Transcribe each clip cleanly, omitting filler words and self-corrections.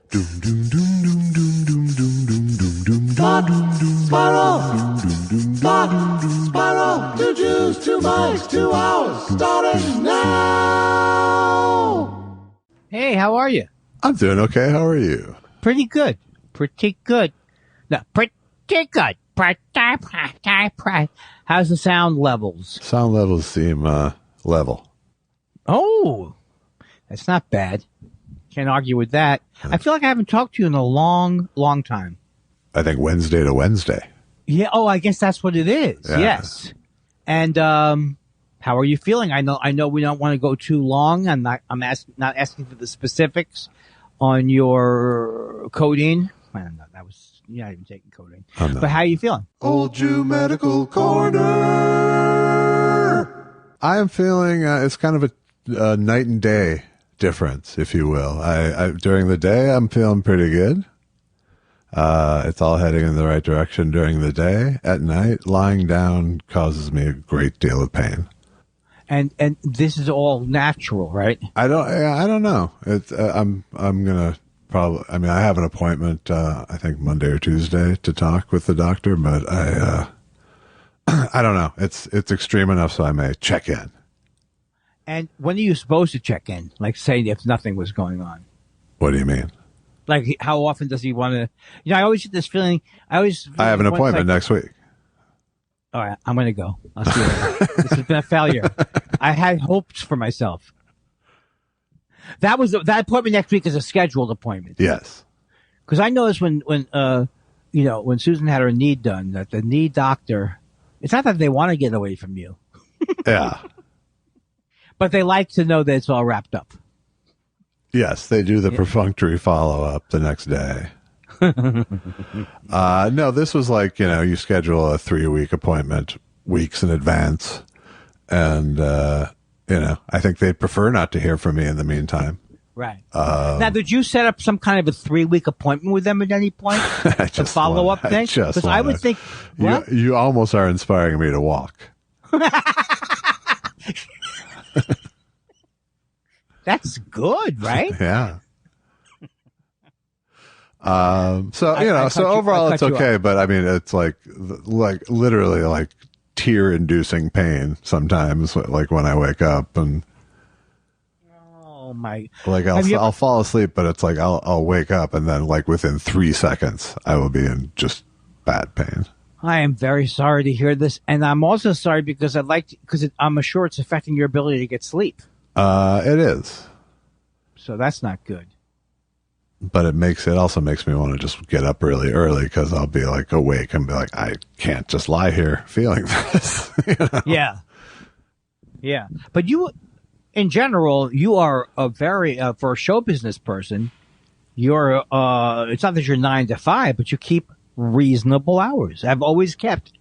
Spiral, 2 Jews, 2 mics, 2 hours, starting now. Hey, how are you? I'm doing okay. How are you? Pretty good. Pretty good. No, pretty good. How's the sound levels? Sound levels seem level. Oh, that's not bad. Can't argue with that. I feel like I haven't talked to you in a long, long time. I think Wednesday to Wednesday. Yeah. Oh, I guess that's what it is. Yeah. Yes. And how are you feeling? I know we don't want to go too long. I'm not asking for the specifics on your codeine. Well, no, that was you're not even taking codeine. Oh, no. But how are you feeling? Old Jew Medical Corner. I am feeling it's kind of a night and day difference, if you will. I during the day I'm feeling pretty good. It's all heading in the right direction during the day. At night, lying down causes me a great deal of pain. And this is all natural, right? I don't know. It's I'm gonna probably. I mean, I have an appointment. I think Monday or Tuesday to talk with the doctor, but I don't know. It's extreme enough so I may check in. And when are you supposed to check in? Like, say if nothing was going on. What do you mean? Like, how often does he want to? You know, I always get this feeling. I have an appointment next week. All right, I'm going to go. I'll see you later. This has been a failure. I had hopes for myself. That appointment next week is a scheduled appointment. Yes. Because I noticed when Susan had her knee done, that the knee doctor, it's not that they want to get away from you. Yeah. But they like to know that it's all wrapped up. Yes, they do the perfunctory follow-up the next day. No, this was like, you schedule a 3-week appointment weeks in advance. And, I think they'd prefer not to hear from me in the meantime. Right. Now, did you set up some kind of a 3-week appointment with them at any point? A follow-up thing? Because I would think... What? You almost are inspiring me to walk. That's good, right? Yeah. So overall it's okay, but I mean, it's like literally like tear-inducing pain sometimes, like when I wake up and. Oh my! Like I'll fall asleep, but it's like I'll wake up and then like within 3 seconds I will be in just bad pain. I am very sorry to hear this, and I'm also sorry because I'm sure it's affecting your ability to get sleep. It is. So that's not good. But it also makes me want to just get up really early because I'll be like awake and be like, I can't just lie here feeling this. Yeah. Yeah. But you, in general, you are a very, for a show business person, you're, it's not that you're 9 to 5, but you keep reasonable hours. I've always kept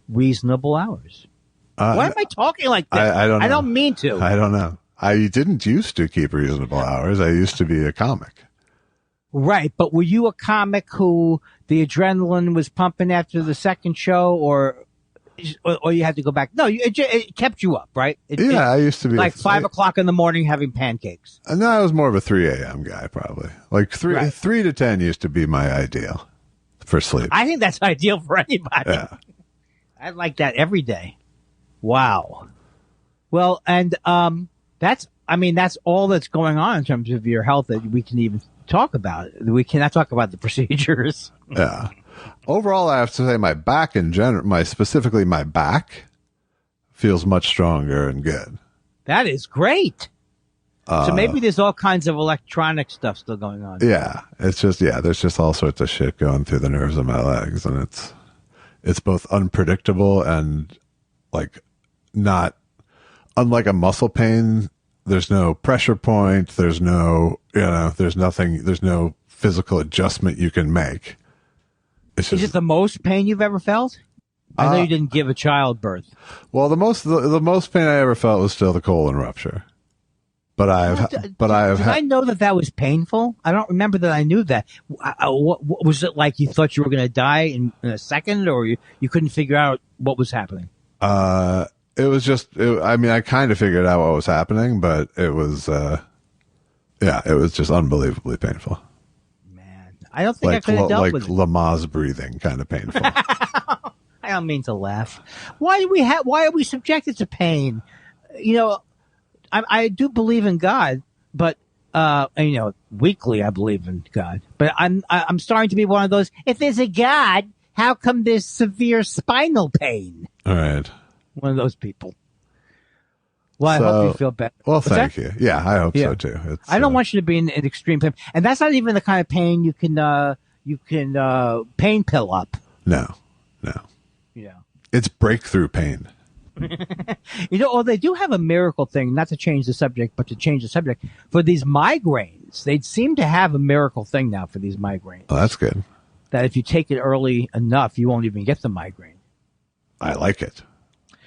reasonable hours. Why am I talking like that? I don't know. I don't mean to. I don't know. I didn't used to keep reasonable hours. I used to be a comic. Right, but were you a comic who the adrenaline was pumping after the second show, or you had to go back? No, it kept you up, right? I used to be like 5 o'clock in the morning having pancakes. No, I was more of a 3 a.m. guy, probably. Like 3 to 10 used to be my ideal for sleep. I think that's ideal for anybody. Yeah, I like that every day. Wow. Well, and that's all that's going on in terms of your health that we can even talk about. We cannot talk about the procedures. Yeah. Overall, I have to say my back in general, specifically my back, feels much stronger and good. That is great. So maybe there's all kinds of electronic stuff still going on. Yeah. It's just, there's just all sorts of shit going through the nerves of my legs. And it's both unpredictable and like not, unlike a muscle pain, there's no pressure point. There's no, there's nothing, there's no physical adjustment you can make. Is it the most pain you've ever felt? I know you didn't give a childbirth. Well, the most pain I ever felt was still the colon rupture. But I know that was painful. I don't remember that I knew that. What was it like? You thought you were going to die in a second, or you couldn't figure out what was happening? It was just, I kind of figured out what was happening, but it was, it was just unbelievably painful. Man. I don't think I could have dealt with it. Lamaze breathing, kind of painful. I don't mean to laugh. Why are we subjected to pain? I do believe in God, but weekly I believe in God. But I'm starting to be one of those. If there's a God, how come there's severe spinal pain? All right. One of those people. Well, I hope you feel better. Well, thank you. Yeah, I hope so too. I don't want you to be in extreme pain, and that's not even the kind of pain you can pain pill up. No. Yeah. It's breakthrough pain. They do have a miracle thing, not to change the subject, but to change the subject. For these migraines, they seem to have a miracle thing now for these migraines. Oh, that's good. That if you take it early enough, you won't even get the migraine. I like it.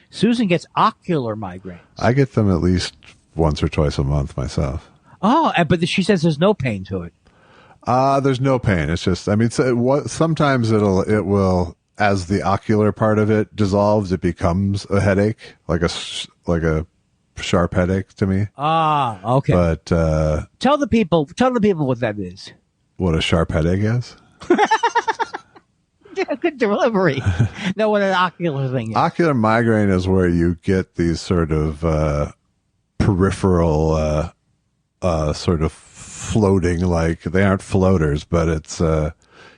Susan gets ocular migraines. I get them at least once or twice a month myself. Oh, but she says there's no pain to it. There's no pain. It's just, sometimes it will, as the ocular part of it dissolves, it becomes a headache, like a sharp headache to me. Ah, okay. But tell the people what that is. What a sharp headache is. Good delivery. No, what an ocular thing is. Ocular migraine is where you get these sort of peripheral, sort of floating, like they aren't floaters, but it's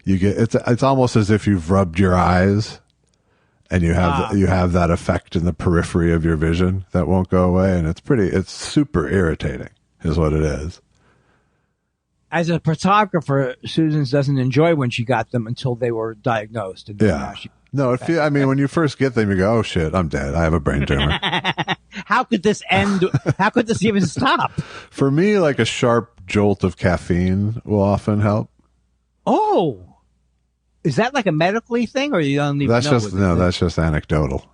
it's almost as if you've rubbed your eyes, and you have that effect in the periphery of your vision that won't go away, and it's super irritating, is what it is. As a photographer, Susan doesn't enjoy when she got them until they were diagnosed. And when you first get them, you go, "Oh shit, I'm dead. I have a brain tumor." How could this end? How could this even stop? For me, like a sharp jolt of caffeine will often help. Oh, is that like a medically thing, or you don't even know? That's just anecdotal.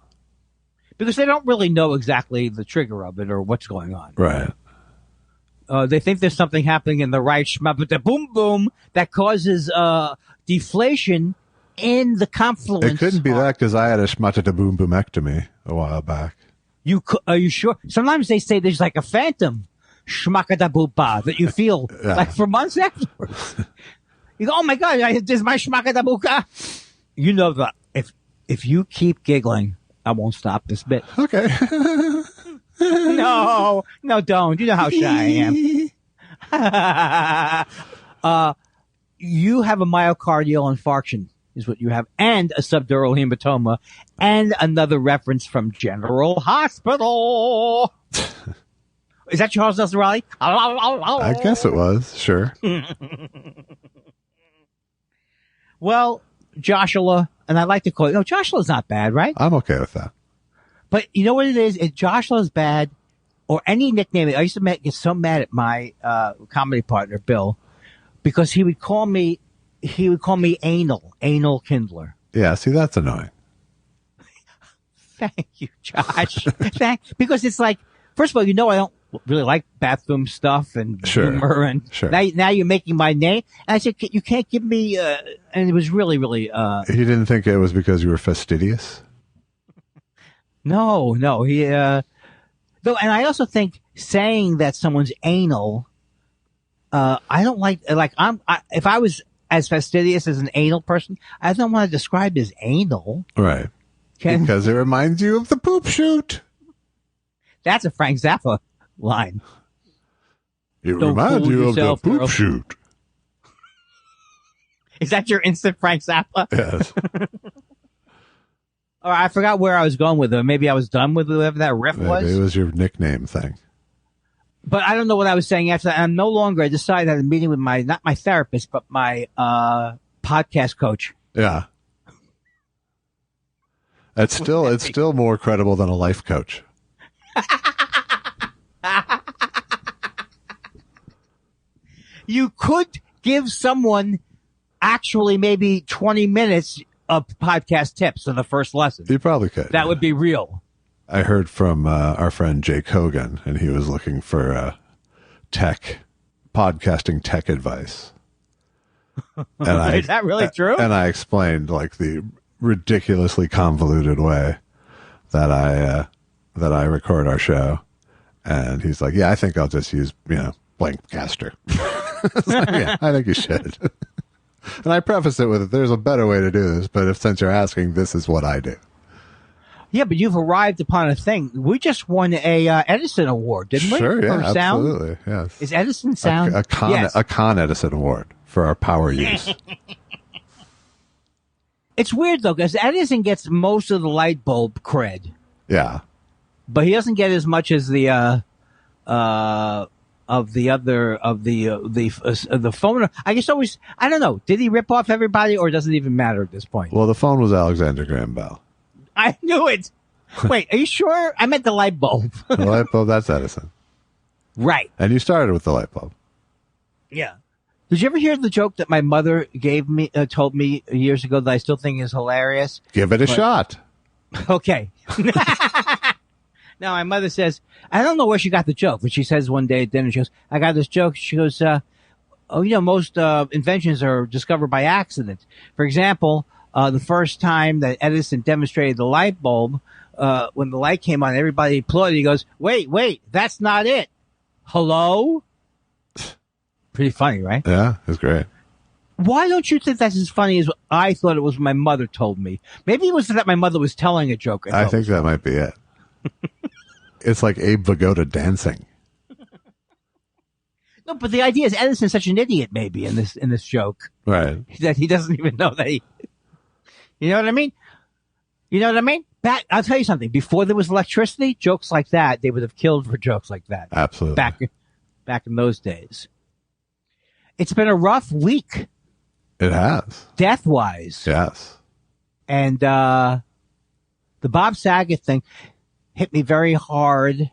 Because they don't really know exactly the trigger of it or what's going on. Right. They think there's something happening in the right schmappa boom boom that causes deflation in the confluence. It couldn't be that, because I had a schmata boom boomectomy a while back. Are you sure? Sometimes they say there's like a phantom schmakadabupa that you feel like for months afterwards. You go, "Oh my God, there's my schmakadabuka." You know that if you keep giggling, I won't stop this bit. Okay. No, don't. You know how shy I am. You have a myocardial infarction, is what you have, and a subdural hematoma, and another reference from General Hospital. Is that Charles Nelson Riley? I guess it was. Sure. Well, Joshua, and I like to call it. Joshua's not bad, right? I'm okay with that. But you know what it is? If Joshua's bad, or any nickname, I used to get so mad at my comedy partner, Bill, because he would call me anal Kindler. Yeah, see, that's annoying. Thank you, Josh. Because it's like, first of all, I don't really like bathroom stuff and humor, and now you're making my name. And I said, you can't give me, and it was really, really. He didn't think it was because you were fastidious? No, he, though, and I also think saying that someone's anal, I don't if I was as fastidious as an anal person, I don't want to describe as anal. Right. Because it reminds you of the poop shoot. That's a Frank Zappa line. It reminds you of the poop shoot. Is that your instant Frank Zappa? Yes. Or I forgot where I was going with it. Maybe I was done with whatever that riff was. It was your nickname thing. But I don't know what I was saying after that. I'm no longer. I decided I had a meeting with not my therapist, but my podcast coach. Yeah. It's still more credible than a life coach. You could give someone actually maybe 20 minutes of podcast tips in the first lesson. You probably could. That would be real. I heard from our friend Jake Hogan, and he was looking for podcasting tech advice. And is that really true? And I explained like the ridiculously convoluted way that I record our show, and he's like, "Yeah, I think I'll just use Blankcaster." I was like, "Yeah, I think you should." And I preface it with, there's a better way to do this, but since you're asking, this is what I do. Yeah, but you've arrived upon a thing. We just won a Edison Award, didn't we? Sure, yeah, for sound? absolutely, yes. Is Edison sound? A Con Edison Award for our power use. It's weird, though, because Edison gets most of the light bulb cred. Yeah. But he doesn't get as much as the phone. I guess always, I don't know. Did he rip off everybody, or does it even matter at this point? Well, the phone was Alexander Graham Bell. I knew it. Wait, are you sure? I meant the light bulb. The light bulb, that's Edison. Right. And you started with the light bulb. Yeah. Did you ever hear the joke that my mother told me years ago that I still think is hilarious? Give it a shot. Okay. Now, my mother says, I don't know where she got the joke, but she says one day at dinner, she goes, I got this joke. She goes, most inventions are discovered by accident. For example, the first time that Edison demonstrated the light bulb, when the light came on, everybody applauded. He goes, wait, that's not it. Hello? Pretty funny, right? Yeah, it's great. Why don't you think that's as funny as I thought it was when my mother told me? Maybe it was that my mother was telling a joke. I think that might be it. It's like Abe Vigoda dancing. No, but the idea is Edison's such an idiot, maybe, in this joke. Right. That he doesn't even know that he... You know what I mean? You know what I mean? I'll tell you something. Before there was electricity, jokes like that, they would have killed for jokes like that. Absolutely. Back in those days. It's been a rough week. It has. Death-wise. Yes. And the Bob Saget thing hit me very hard.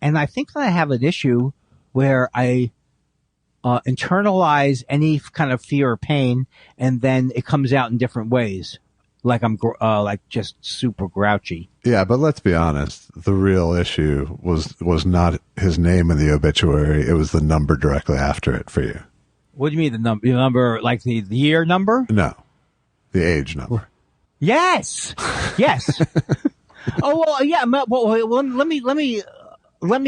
And I think that I have an issue where I internalize any kind of fear or pain, and then it comes out in different ways. Like I'm just super grouchy. Yeah, but let's be honest. The real issue was not his name in the obituary. It was the number directly after it for you. What do you mean the number? The number, like the year number? No, the age number. Yes. Oh well, yeah. Well, let me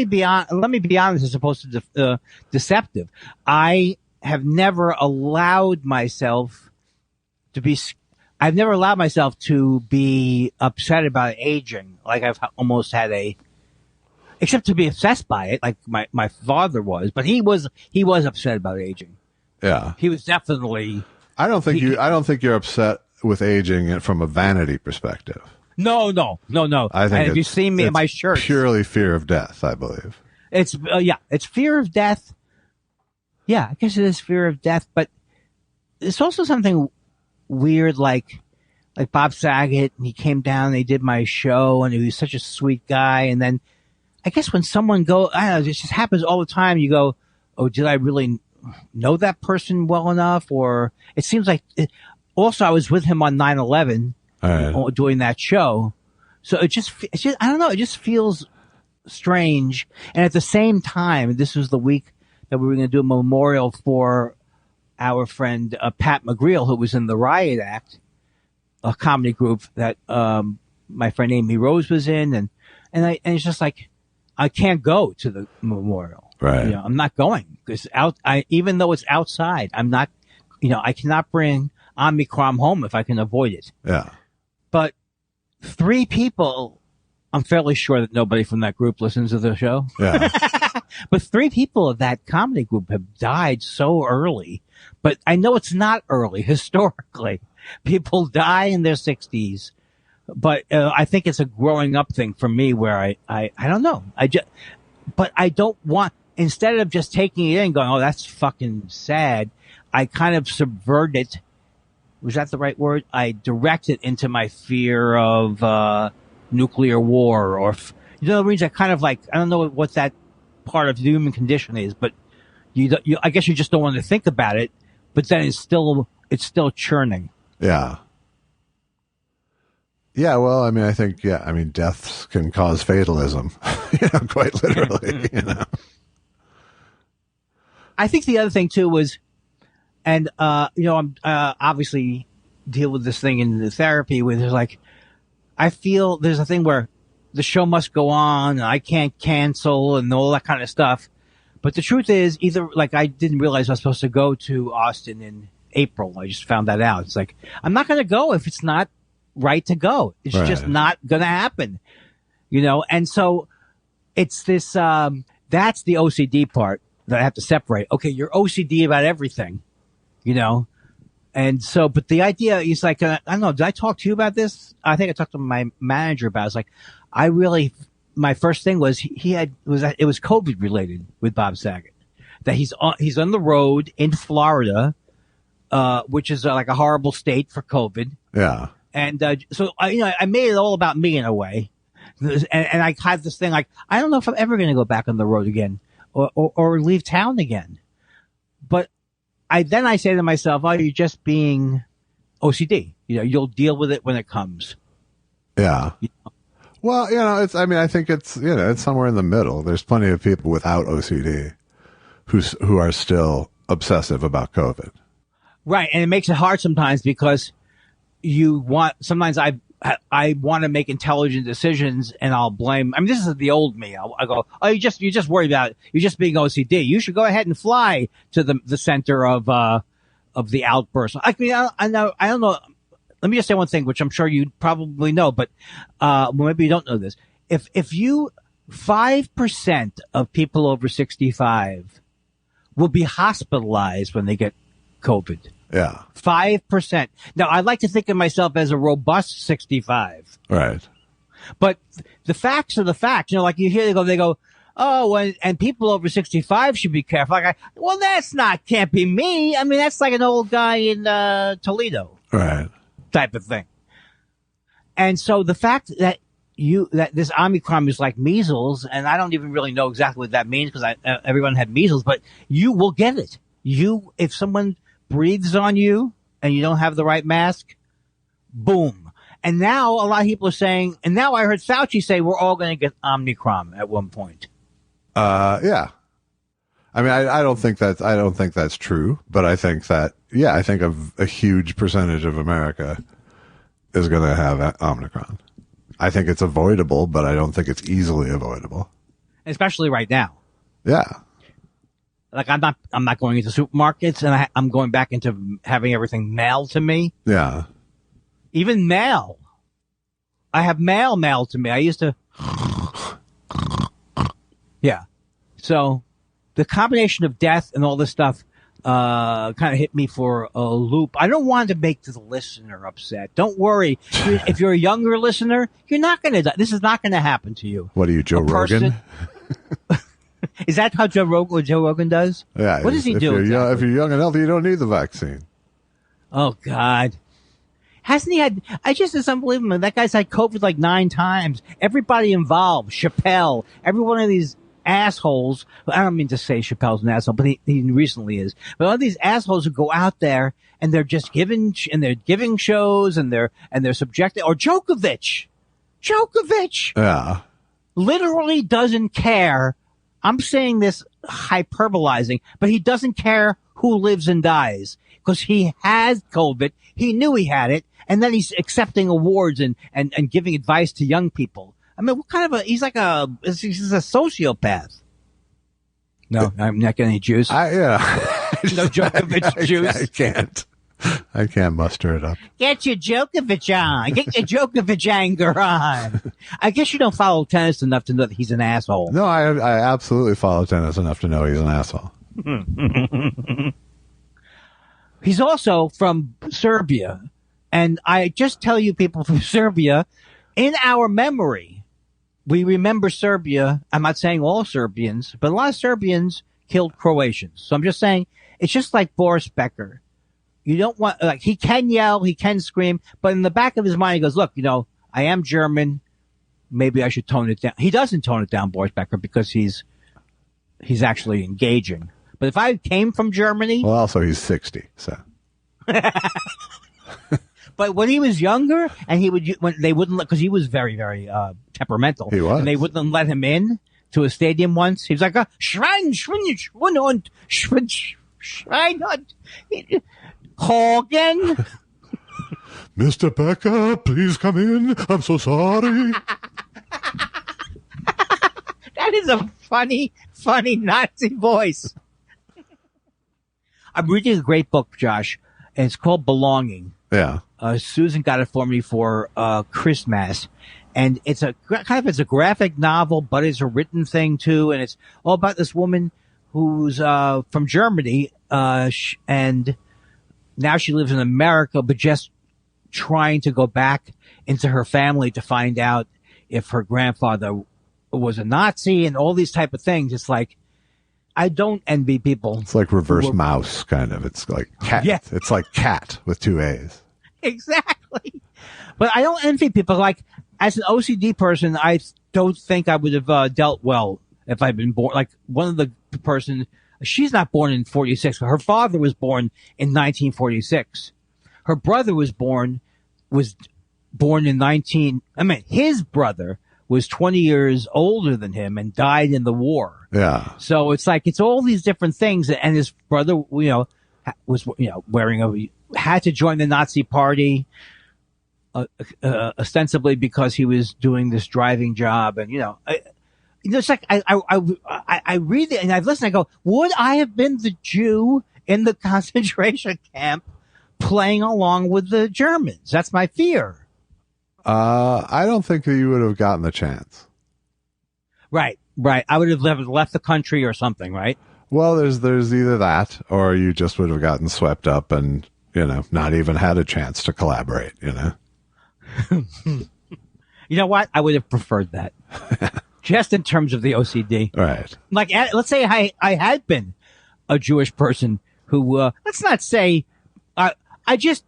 be honest, as opposed to deceptive. I have never allowed myself to be. I've never allowed myself to be upset about aging. Like I've almost had except to be obsessed by it, like my father was. But he was upset about aging. Yeah, he was definitely. I don't think you're upset with aging from a vanity perspective. No. I think if you see me in my shirt, purely fear of death. I believe it's it's fear of death. Yeah, I guess it is fear of death, but it's also something weird, like Bob Saget. And he came down, and he did my show, and he was such a sweet guy. And then I guess when someone I don't know, it just happens all the time. You go, oh, did I really know that person well enough? Or it seems like. Also, I was with him on 9/11 doing that show, so it just I don't know. It just feels strange. And at the same time, this was the week that we were going to do a memorial for our friend Pat McGreal, who was in the Riot Act, a comedy group that my friend Amy Rose was in, and it's just like I can't go to the memorial. Right. You know, I'm not going because even though it's outside, I'm not. You know, I cannot bring Omicron home if I can avoid it. Yeah. But 3 people, I'm fairly sure that nobody from that group listens to the show. Yeah. But 3 people of that comedy group have died so early. But I know it's not early historically. People die in their 60s. But I think it's a growing up thing for me where I don't know. But I don't want, instead of just taking it in and going, oh, that's fucking sad, I kind of subvert it. Was that the right word? I direct it into my fear of nuclear war, or you know, the reason I kind of like, I don't know what that part of the human condition is, but I guess you just don't want to think about it. But then it's still churning. Yeah. Yeah, well, I mean, I think, deaths can cause fatalism, quite literally, I think the other thing too was, and, I'm, obviously deal with this thing in the therapy where there's like, I feel there's a thing where the show must go on and I can't cancel and all that kind of stuff. But the truth is, either like I didn't realize I was supposed to go to Austin in April. I just found that out. It's like, I'm not going to go if it's not right to go. It's just not going to happen, And so it's this, that's the OCD part that I have to separate. Okay, you're OCD about everything, And so, but the idea is like, I don't know, did I talk to you about this? I think I talked to my manager about it. It's like, my first thing was it was COVID related with Bob Saget. That he's on the road in Florida, which is like a horrible state for COVID. Yeah. And, so I made it all about me in a way. And I had this thing like, I don't know if I'm ever going to go back on the road again or leave town again. But I say to myself, oh, you're just being OCD. You'll deal with it when it comes. Yeah. Well, I think it's somewhere in the middle. There's plenty of people without OCD who are still obsessive about COVID. Right. And it makes it hard sometimes because sometimes I want to make intelligent decisions and I'll blame. I mean, this is the old me. I go, oh, you're just worried about it. You're just being OCD. You should go ahead and fly to the center of the outburst. I mean, I don't know. Let me just say one thing, which I'm sure you probably know, but, maybe you don't know this. If 5% of people over 65 will be hospitalized when they get COVID. Yeah. 5%. Now, I like to think of myself as a robust 65. Right. But the facts are the facts. Like you hear they go, oh, and people over 65 should be careful. Well, can't be me. I mean, that's like an old guy in Toledo. Right. Type of thing. And so the fact that this Omicron is like measles, and I don't even really know exactly what that means because everyone had measles, but you will get it. If someone breathes on you and you don't have the right mask, boom. And now a lot of people are saying, and now I heard Fauci say we're all going to get Omicron at one point. Yeah. I mean, I don't think that's true, but I think that, I think a huge percentage of America is going to have Omicron. I think it's avoidable, but I don't think it's easily avoidable. Especially right now. Yeah. Like I'm not going into supermarkets and I'm going back into having everything mailed to me. Yeah. Even mail. I have mailed to me. I used to. Yeah. So the combination of death and all this stuff, kind of hit me for a loop. I don't want to make the listener upset. Don't worry. If you're a younger listener, you're not going to die. This is not going to happen to you. What are you, Joe Rogan? Is that how Joe Rogan does? Yeah. What does he do? Exactly? If you're young and healthy, you don't need the vaccine. Oh, God. Hasn't he had, it's unbelievable. That guy's had COVID like 9 times. Everybody involved, Chappelle, every one of these assholes. I don't mean to say Chappelle's an asshole, but he recently is. But all these assholes who go out there and they're just giving shows and they're subjected, or Djokovic, yeah, literally doesn't care. I'm saying this hyperbolizing, but he doesn't care who lives and dies because he has COVID. He knew he had it. And then he's accepting awards and giving advice to young people. I mean, what kind of he's a sociopath. No, I'm not getting any juice. No Djokovic juice. I can't muster it up. Get your Djokovic on. Get your Djokovic anger on. I guess you don't follow tennis enough to know that he's an asshole. No, I absolutely follow tennis enough to know he's an asshole. He's also from Serbia. And I just tell you, people from Serbia, in our memory, we remember Serbia. I'm not saying all Serbians, but a lot of Serbians killed Croatians. So I'm just saying, it's just like Boris Becker. You don't want, like, he can yell, he can scream, but in the back of his mind, he goes, look, I am German. Maybe I should tone it down. He doesn't tone it down, Boris Becker, because he's actually engaging. But if I came from Germany. Well, also he's 60, so. But when he was younger, and when they wouldn't because he was very, very temperamental. He was. And they wouldn't let him in to a stadium once. He was like, Schweinhund. Hogan. Mr. Becker, please come in. I'm so sorry. That is a funny Nazi voice. I'm reading a great book, Josh. and it's called Belonging. Yeah. Susan got it for me for Christmas, and it's a graphic novel, but it's a written thing too, and it's all about this woman who's from Germany, and now she lives in America, but just trying to go back into her family to find out if her grandfather was a Nazi and all these type of things. It's like, I don't envy people. It's like reverse mouse, kind of. It's like cat. Yeah. It's like cat with 2 A's. Exactly. But I don't envy people. Like, as an OCD person, I don't think I would have dealt well if I'd been born. Like, one of the person, she's not born in 46, but her father was born in 1946. Her brother was born in his brother was 20 years older than him and died in the war. Yeah. So it's like, it's all these different things. And his brother, was, had to join the Nazi party, ostensibly because he was doing this driving job. And, it's like, I read it and I listen, I go, would I have been the Jew in the concentration camp playing along with the Germans? That's my fear. I don't think that you would have gotten the chance. Right. I would have left the country or something, right? Well, there's either that or you just would have gotten swept up and, not even had a chance to collaborate, You know what? I would have preferred that. Just in terms of the OCD. Right. Like, let's say I had been a Jewish person who, let's not say, I just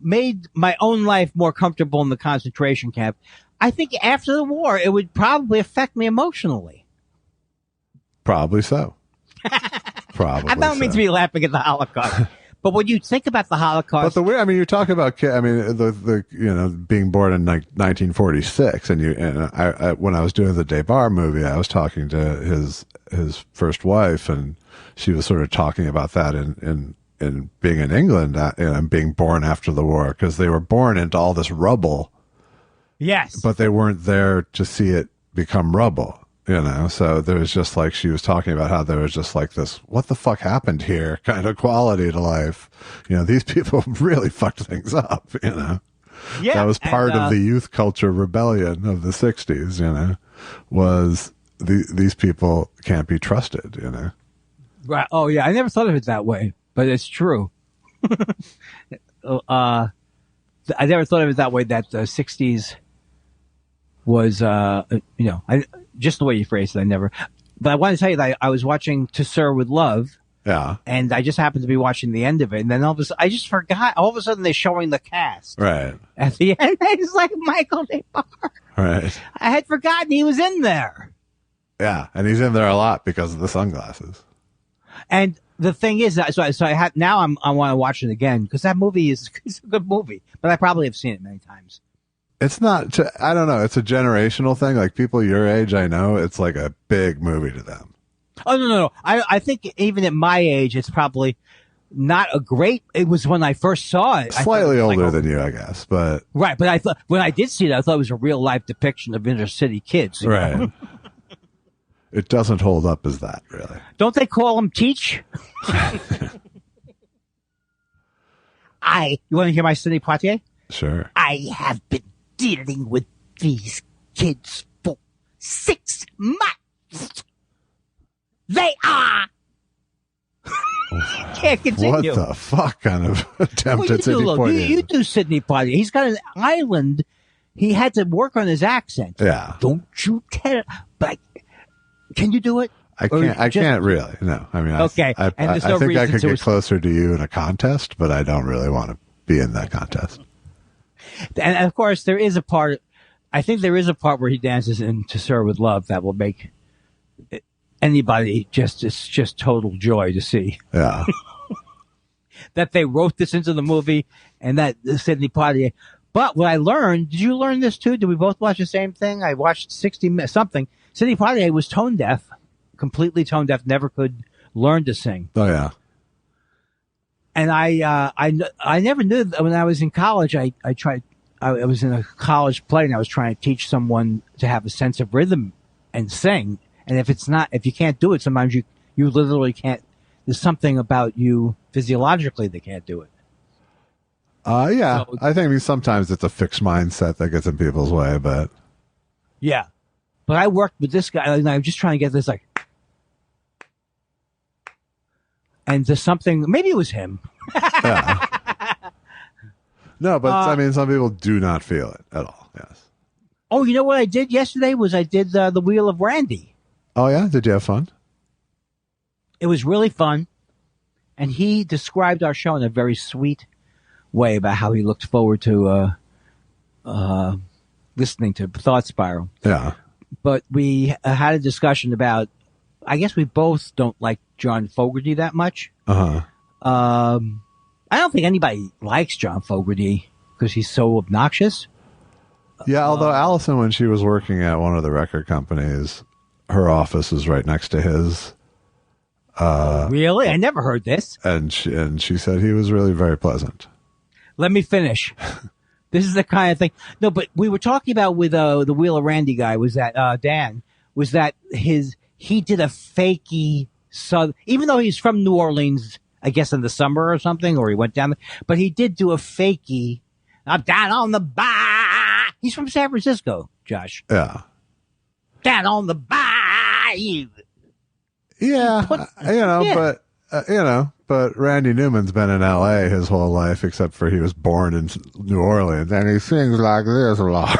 made my own life more comfortable in the concentration camp. I think after the war, it would probably affect me emotionally. Probably so. Probably. I don't mean to be laughing at the Holocaust, but when you think about the Holocaust, but you're talking about, the being born in 1946, and I when I was doing the Debar movie, I was talking to his first wife, and she was sort of talking about that in being in England and being born after the war, because they were born into all this rubble. Yes. But they weren't there to see it become rubble, So there was just like, she was talking about how there was just like this, what the fuck happened here kind of quality to life. These people really fucked things up, Yeah. That was part of the youth culture rebellion of the 60s, was these people can't be trusted, Right. Oh, yeah. I never thought of it that way, but it's true. I never thought of it that way, that the 60s was, just the way you phrased it, I never. But I want to tell you that I was watching To Sir with Love. Yeah. And I just happened to be watching the end of it. And then I just forgot. All of a sudden, they're showing the cast. Right. At the end, it's like Michael Debar. Right. I had forgotten he was in there. Yeah. And he's in there a lot because of the sunglasses. And the thing is, I want to watch it again because that movie is a good movie, but I probably have seen it many times. It's not, I don't know. It's a generational thing. Like people your age, I know it's like a big movie to them. Oh, no. I think even at my age, it's probably not a great, it was when I first saw it. Slightly older than you, I guess, but. Right. But I thought, when I did see it, I thought it was a real life depiction of inner city kids. Right. It doesn't hold up as that, really. Don't they call them Teach? You want to hear my Sidney Poitier? Sure. I have been dealing with these kids for 6 months. They are. Can't continue. What the fuck kind of attempt at Sidney Poitier? You do Sidney Poitier. He's got an island. He had to work on his accent. Yeah. Don't you tell. But can you do it? I can't really. No. I mean, okay. I think I could get closer to you in a contest, but I don't really want to be in that contest. And of course, there is a part. I think there is a part where he dances in To Sir with Love that will make anybody it's just total joy to see. Yeah. That they wrote this into the movie and that Sidney Poitier. But what I learned, did you learn this too? Did we both watch the same thing? I watched 60 minutes, something. Sidney Poitier was tone deaf, completely tone deaf, never could learn to sing. Oh yeah. And I never knew that when I was in college. I was in a college play and I was trying to teach someone to have a sense of rhythm and sing. And if you can't do it, sometimes you literally can't. There's something about you physiologically that can't do it. Yeah, So, I think sometimes it's a fixed mindset that gets in people's way, but yeah. But I worked with this guy, and I'm just trying to get this, like, and there's something, maybe it was him. yeah. No, but I mean, some people do not feel it at all. Yes. Oh, you know what I did yesterday was I did the Wheel of Randy. Oh yeah, did you have fun? It was really fun, and he described our show in a very sweet way about how he looked forward to listening to Thought Spiral. Yeah. But we had a discussion about, I guess we both don't like John Fogerty that much. Uh huh. I don't think anybody likes John Fogerty because he's so obnoxious. Yeah, although Allison, when she was working at one of the record companies, her office is right next to his. Really? I never heard this. And she said he was really very pleasant. Let me finish. This is the kind of thing. No, but we were talking about with the Wheel of Randy guy was that Dan was that he did a fakey even though he's from New Orleans, I guess in the summer or something, or he went down there, but he did do a fakey. I'm down on the bayou. He's from San Francisco, Josh. Yeah. Down on the bayou. Yeah, but Randy Newman's been in L.A. his whole life, except for he was born in New Orleans, and he sings like this a lot.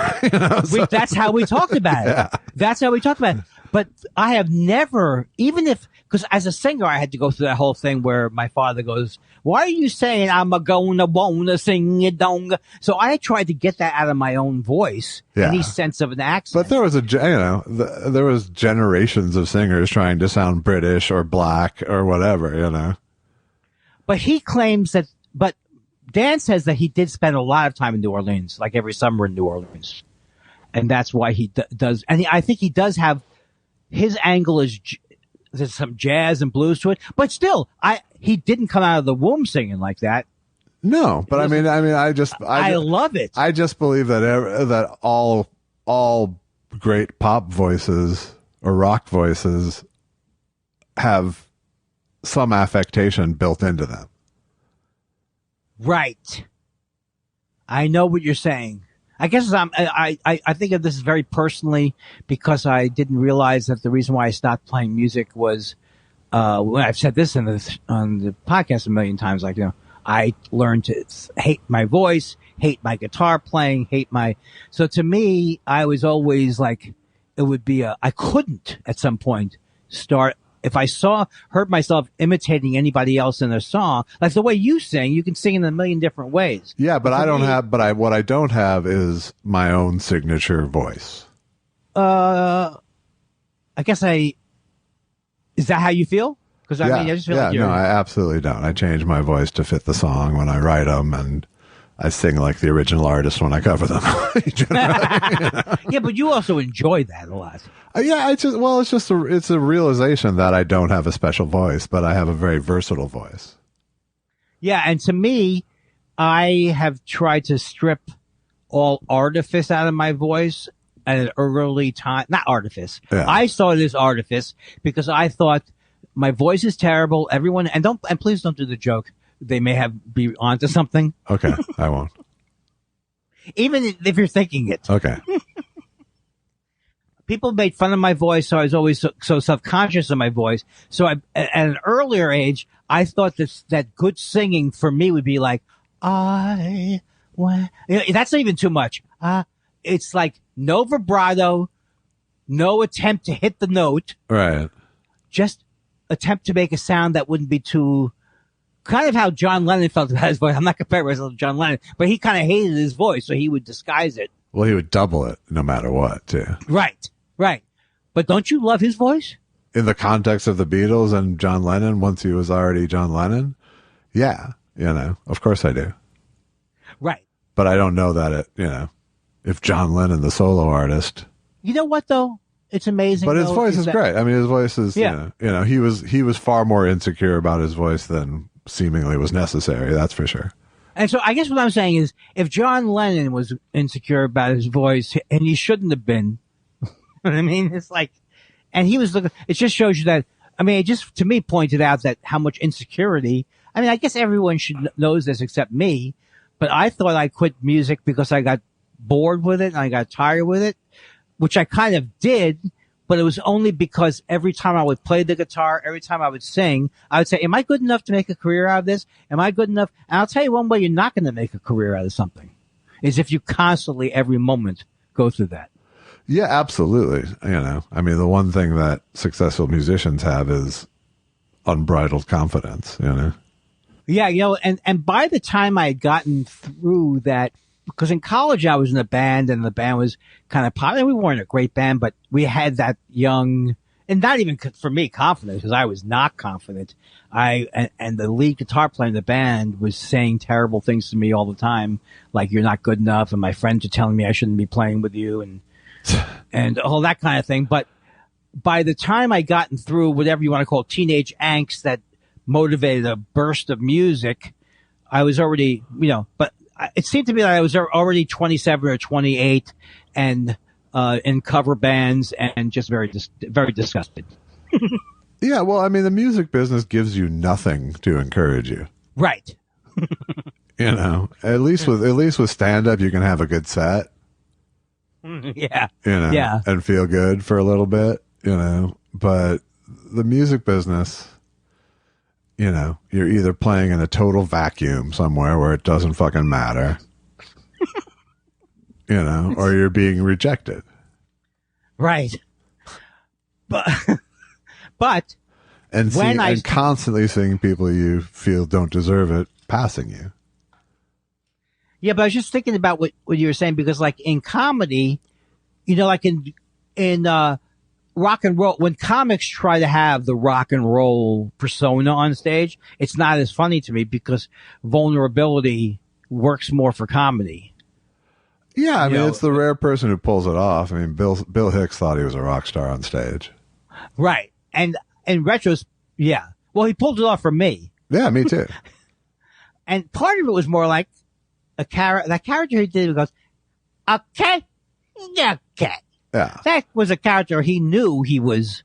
That's how we talked about it. Yeah. That's how we talked about it. But I have never, because as a singer, I had to go through that whole thing where my father goes, "Why are you saying I'm wanna sing it dong?" So I tried to get that out of my own voice, any sense of an accent. But there was there was generations of singers trying to sound British or black or whatever, But he claims but Dan says that he did spend a lot of time in New Orleans, like every summer in New Orleans. And that's why he does, and I think he does have, his angle is, there's some jazz and blues to it, but still, he didn't come out of the womb singing like that. No, but I love it. I just believe that all great pop voices or rock voices have some affectation built into them. Right. I know what you're saying. I guess I think of this very personally because I didn't realize that the reason why I stopped playing music was, I've said this on the podcast a million times, I learned to hate my voice, hate my guitar playing, so to me, I was always like, it would be I couldn't at some point start, if I heard myself imitating anybody else in a song, like the way you sing, you can sing in a million different ways. Yeah, but what I don't have is my own signature voice. I guess is that how you feel? Because I just feel like no, I absolutely don't. I change my voice to fit the song when I write them, and I sing like the original artist when I cover them. Yeah, but you also enjoy that a lot. Yeah, it's a realization that I don't have a special voice, but I have a very versatile voice. Yeah, and to me, I have tried to strip all artifice out of my voice at an early time. Not artifice. Yeah. I saw it as artifice because I thought my voice is terrible. Everyone, and please don't do the joke. They may be onto something. Okay, I won't. Even if you're thinking it. Okay. People made fun of my voice, so I was always so self-conscious of my voice. So at an earlier age, I thought that good singing for me would be like, that's not even too much. It's like no vibrato, no attempt to hit the note. Right. Just attempt to make a sound that wouldn't be too, kind of how John Lennon felt about his voice. I'm not comparing myself to John Lennon, but he kind of hated his voice, so he would disguise it. Well, he would double it no matter what, too. Right. But don't you love his voice? In the context of the Beatles and John Lennon, once he was already John Lennon? Yeah, of course I do. Right. But I don't know that if John Lennon, the solo artist. You know what, though? It's amazing. But his voice is great. I mean, his voice is, he was far more insecure about his voice than seemingly was necessary. That's for sure. And so I guess what I'm saying is if John Lennon was insecure about his voice, and he shouldn't have been, I mean, it's like, and he was looking, it just shows you that, I mean, it just to me pointed out that how much insecurity, I mean, I guess everyone knows this except me, But I thought I quit music because I got bored with it and I got tired with it, which I kind of did. But it was only because every time I would play the guitar, every time I would sing, I would say, am I good enough to make a career out of this? Am I good enough? And I'll tell you one way you're not going to make a career out of something is if you constantly, every moment, go through that. Yeah, absolutely. I mean, the one thing that successful musicians have is unbridled confidence, Yeah, and by the time I had gotten through that, because in college I was in a band and the band was kind of popular. We weren't a great band, but we had that young, and not even for me, confidence, because I was not confident. And the lead guitar player in the band was saying terrible things to me all the time, like you're not good enough, and my friends are telling me I shouldn't be playing with you, and all that kind of thing. But by the time I gotten through whatever you want to call teenage angst that motivated a burst of music, I was already, but it seemed to me that I was already 27 or 28 and in cover bands and just very disgusted. Yeah, well, I mean, the music business gives you nothing to encourage you. Right. At least with stand up you can have a good set. Yeah. Yeah. And feel good for a little bit, but the music business, you're either playing in a total vacuum somewhere where it doesn't fucking matter, or you're being rejected. Right. But and constantly seeing people you feel don't deserve it passing you. Yeah, but I was just thinking about what you were saying, because like in comedy, like in rock and roll, when comics try to have the rock and roll persona on stage, it's not as funny to me because vulnerability works more for comedy. Yeah, I mean, it's the rare person who pulls it off. I mean, Bill Hicks thought he was a rock star on stage. Right. And in retros, yeah. Well, he pulled it off for me. Yeah, me too. And part of it was more like that character he did goes, okay, okay. Yeah. That was a character he knew he was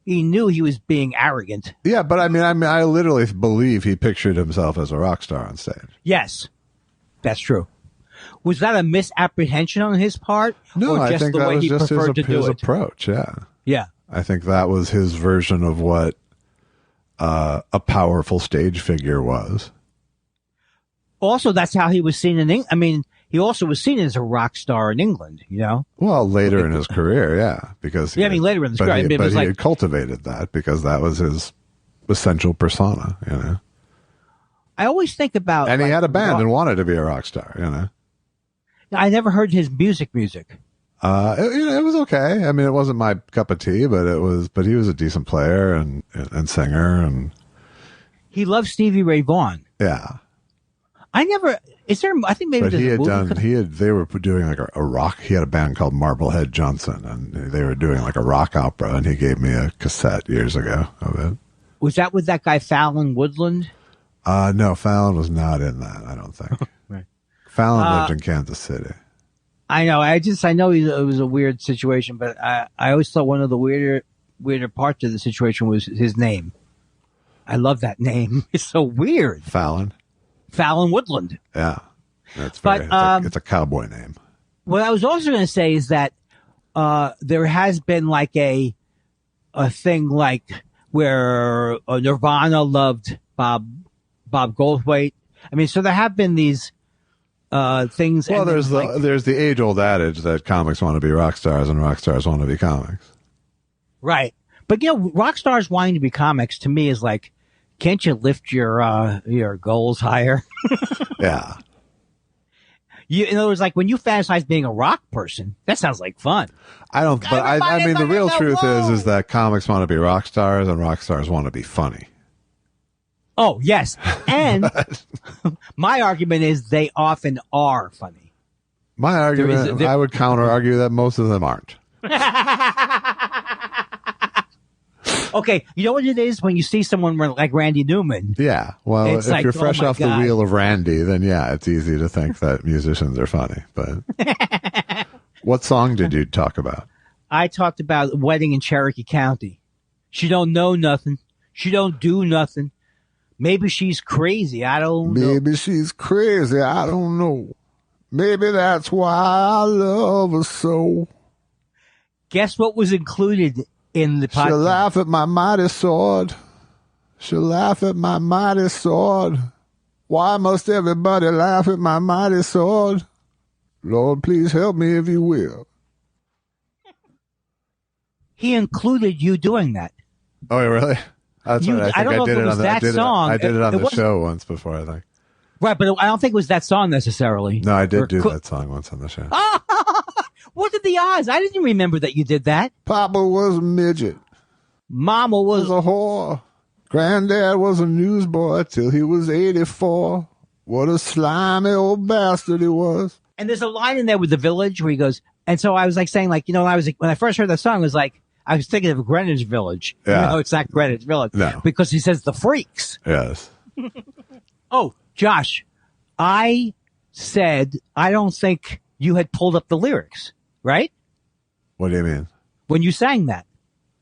being arrogant. Yeah, but I mean, I literally believe he pictured himself as a rock star on stage. Yes, that's true. Was that a misapprehension on his part? No, or just I think the that way was he just preferred to do his it? approach. Yeah. Yeah. I think that was his version of what a powerful stage figure was. Also, that's how he was seen in England. I mean, he also was seen as a rock star in England, Well, later in his career, yeah. Because later in his career. But he had cultivated that because that was his essential persona, I always think about... And he had a band and wanted to be a rock star, I never heard his music. It was okay. I mean, it wasn't my cup of tea, but he was a decent player and singer, and he loved Stevie Ray Vaughan. Yeah. I think maybe but there's he a had movie. they were doing like a rock. He had a band called Marblehead Johnson, and they were doing like a rock opera, and he gave me a cassette years ago of it. Was that with that guy Fallon Woodland? No, Fallon was not in that, I don't think. Right. Fallon lived in Kansas City. I know. I know it was a weird situation, but I always thought one of the weirder parts of the situation was his name. I love that name. It's so weird. Fallon Woodland. Yeah. It's a cowboy name. What I was also going to say is that there has been like a thing like where Nirvana loved Bob Goldthwait. I mean, so there have been these things. Well, there's the age-old adage that comics want to be rock stars and rock stars want to be comics. Right. But, rock stars wanting to be comics to me is like, can't you lift your goals higher? Yeah. In other words, like when you fantasize being a rock person, that sounds like fun. I don't, but I mean, the real truth is that comics want to be rock stars and rock stars want to be funny. Oh, yes. And my argument is they often are funny. My argument, I would counter argue that most of them aren't. Okay, you know what it is when you see someone like Randy Newman? Yeah, well, if like, you're fresh off the wheel of Randy, then yeah, it's easy to think that musicians are funny. But what song did you talk about? I talked about Wedding in Cherokee County. She don't know nothing. She don't do nothing. Maybe she's crazy. I don't know. Maybe she's crazy. I don't know. Maybe that's why I love her so. Guess what was included in the podcast? She'll laugh at my mighty sword. She'll laugh at my mighty sword. Why must everybody laugh at my mighty sword? Lord, please help me if you will. He included you doing that. Oh, really? That's You- right. I don't know if it was that song. I did it on It the wasn't- show once before, I think. Right, but I don't think it was that song necessarily. No, I did Or do co- that song once on the show. What are the odds? I didn't remember that you did that. Papa was a midget. Mama was Was a whore. Granddad was a newsboy till he was 84. What a slimy old bastard he was. And there's a line in there with the Village where he goes, and so I was like saying, like, you know, when I first heard that song, it was like, I was thinking of Greenwich Village. Yeah. No, it's not Greenwich Village. No. Because he says the freaks. Yes. Oh, Josh, I said, I don't think you had pulled up the lyrics, right? What do you mean? When you sang that.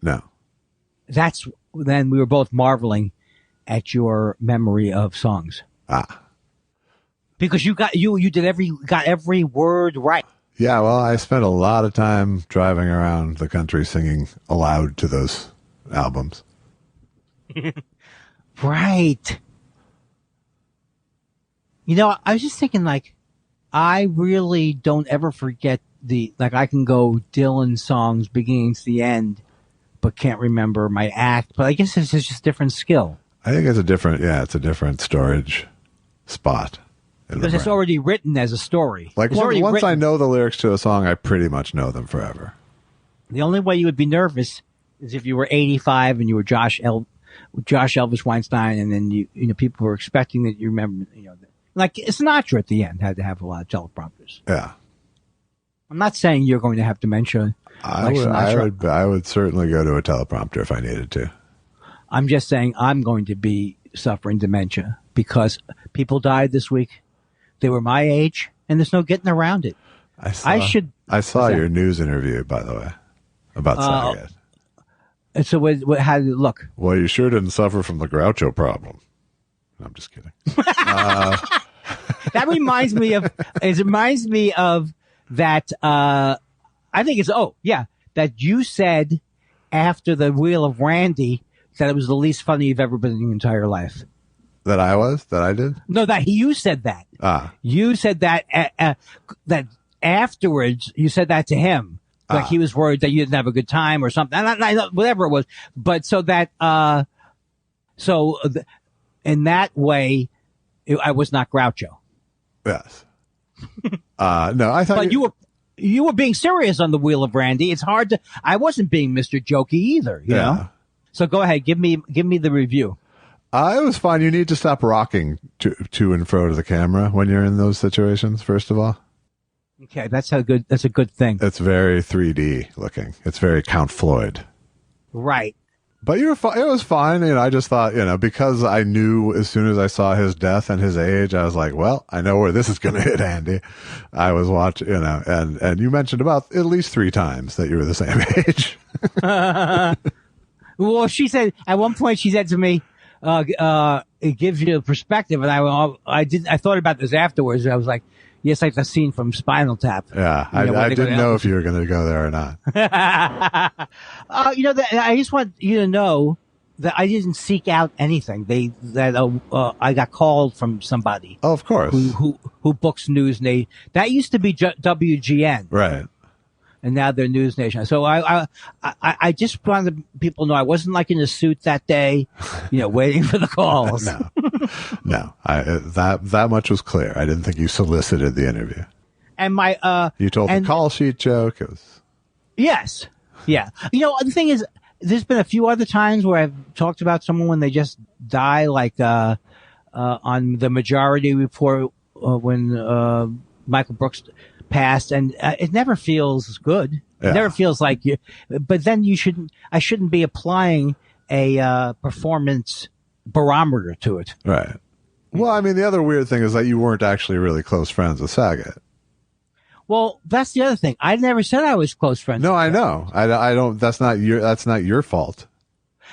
No. Then we were both marveling at your memory of songs. Because you got every word right. Yeah, well, I spent a lot of time driving around the country singing aloud to those albums. Right. You know, I was just thinking, like, I really don't ever forget I can go Dylan songs beginning to the end, but can't remember my act. But I guess it's just different skill. I think it's a different storage spot. Because it's already written as a story. Like It's already once written. I know the lyrics to a song, I pretty much know them forever. The only way you would be nervous is if you were 85 and you were Josh Elvis Weinstein, and then you know people were expecting that you remember, you know, like Sinatra at the end had to have a lot of teleprompters. Yeah. I'm not saying you're going to have dementia. I would certainly go to a teleprompter if I needed to. I'm just saying I'm going to be suffering dementia because people died this week. They were my age, and there's no getting around it. I saw your news interview, by the way, about Saget. And so how did it look? Well, you sure didn't suffer from the Groucho problem. I'm just kidding. That reminds me of. It reminds me of that. I think it's. Oh yeah, that you said after the Wheel of Randy that it was the least funny you've ever been in your entire life. That I did? No, you said that. You said that that afterwards. You said that to him. Like he was worried that you didn't have a good time or something. Whatever it was. But so that in that way, I was not Groucho. Yes. No, I thought. But you were being serious on the Wheel of Randy. It's hard to. I wasn't being Mr. Jokey either. You know. So go ahead, give me the review. It was fine. You need to stop rocking to and fro to the camera when you're in those situations. First of all. Okay, that's a good thing. It's very 3D looking. It's very Count Floyd. Right. But it was fine. You know, I just thought, you know, because I knew as soon as I saw his death and his age, I was like, well, I know where this is going to hit Andy. I was watching, you know, and you mentioned about at least 3 times that you were the same age. Well, she said at one point, she said to me, it gives you a perspective. And I thought about this afterwards. I was like, yes, like the scene from Spinal Tap. Yeah. I didn't know if you were going to go there or not. You know, I just want you to know that I didn't seek out anything. I got called from somebody. Oh, of course. Who books News Nation. That used to be WGN. Right. And now they're News Nation. So I just wanted people to know I wasn't like in a suit that day, you know, waiting for the calls. No. That much was clear. I didn't think you solicited the interview. And you told the call sheet joke. It was. Yes. Yeah. You know, the thing is, there's been a few other times where I've talked about someone when they just die, like on the Majority Report when Michael Brooks passed, and it never feels good. Yeah. It never feels like you. But then I shouldn't be applying a performance barometer to it. Right. Well, I mean, the other weird thing is that you weren't actually really close friends with Saget. Well, that's the other thing. I never said I was close friends. No, I know. I don't. That's not your fault.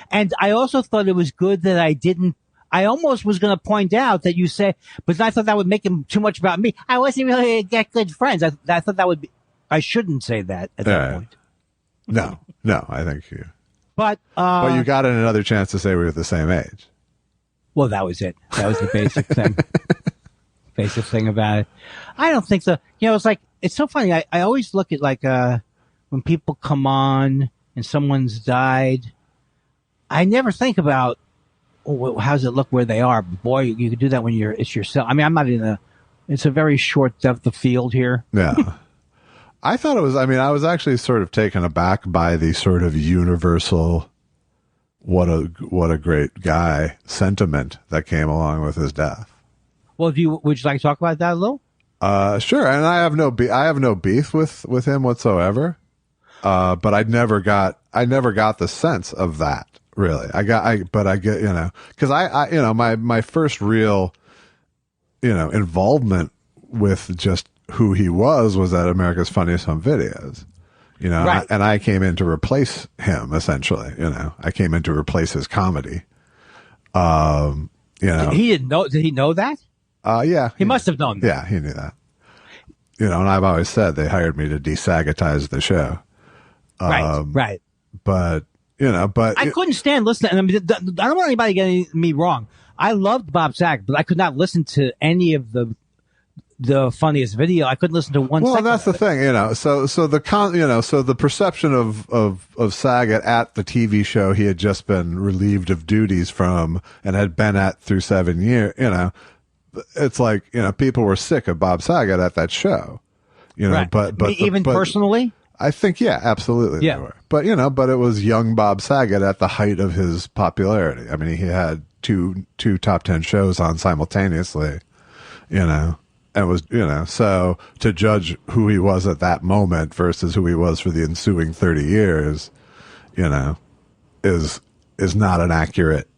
And I also thought it was good that I didn't I almost was going to point out that you say, but I thought that would make him too much about me. I wasn't really get good friends. I thought that would be, I shouldn't say that at that point. No, I think you. But you got another chance to say we were the same age. Well, that was it. That was the basic thing. Basic thing about it. I don't think so. It's like, it's so funny. I always look at like, when people come on and someone's died, I never think about, how does it look where they are? Boy, you can do that when it's yourself. I mean, I'm not it's a very short depth of field here. Yeah. I thought it was, I was actually sort of taken aback by the sort of universal, what a great guy sentiment that came along with his death. Well, would you like to talk about that a little? Sure. And I have no beef with him whatsoever. But I never got the sense of that really. I get, cause my first real, involvement with just who he was at America's Funniest Home Videos, right. And I came in to replace him essentially, I came in to replace his comedy. He didn't know, did he know that? Yeah. He must have known that. Yeah, he knew that. And I've always said they hired me to desagatize the show. Right. But I couldn't stand listening. I mean, I don't want anybody getting me wrong. I loved Bob Saget, but I could not listen to any of the funniest video. I couldn't listen to one. Well, that's the thing, So the perception of Saget at the TV show he had just been relieved of duties from and had been at through 7 years. It's like people were sick of Bob Saget at that show. Right. But personally. I think, yeah, absolutely. Yeah. They were. But it was young Bob Saget at the height of his popularity. I mean, he had two top 10 shows on simultaneously, and was, so to judge who he was at that moment versus who he was for the ensuing 30 years, is not an accurate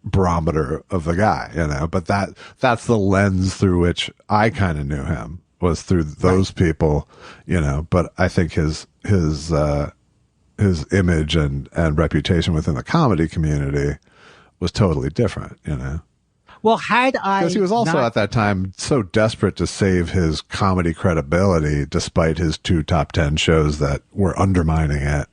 barometer of the guy, but that's the lens through which I kind of knew him. Was through those people, but I think his image and reputation within the comedy community was totally different, Well, because he was also at that time so desperate to save his comedy credibility, despite his 2 top 10 shows that were undermining it.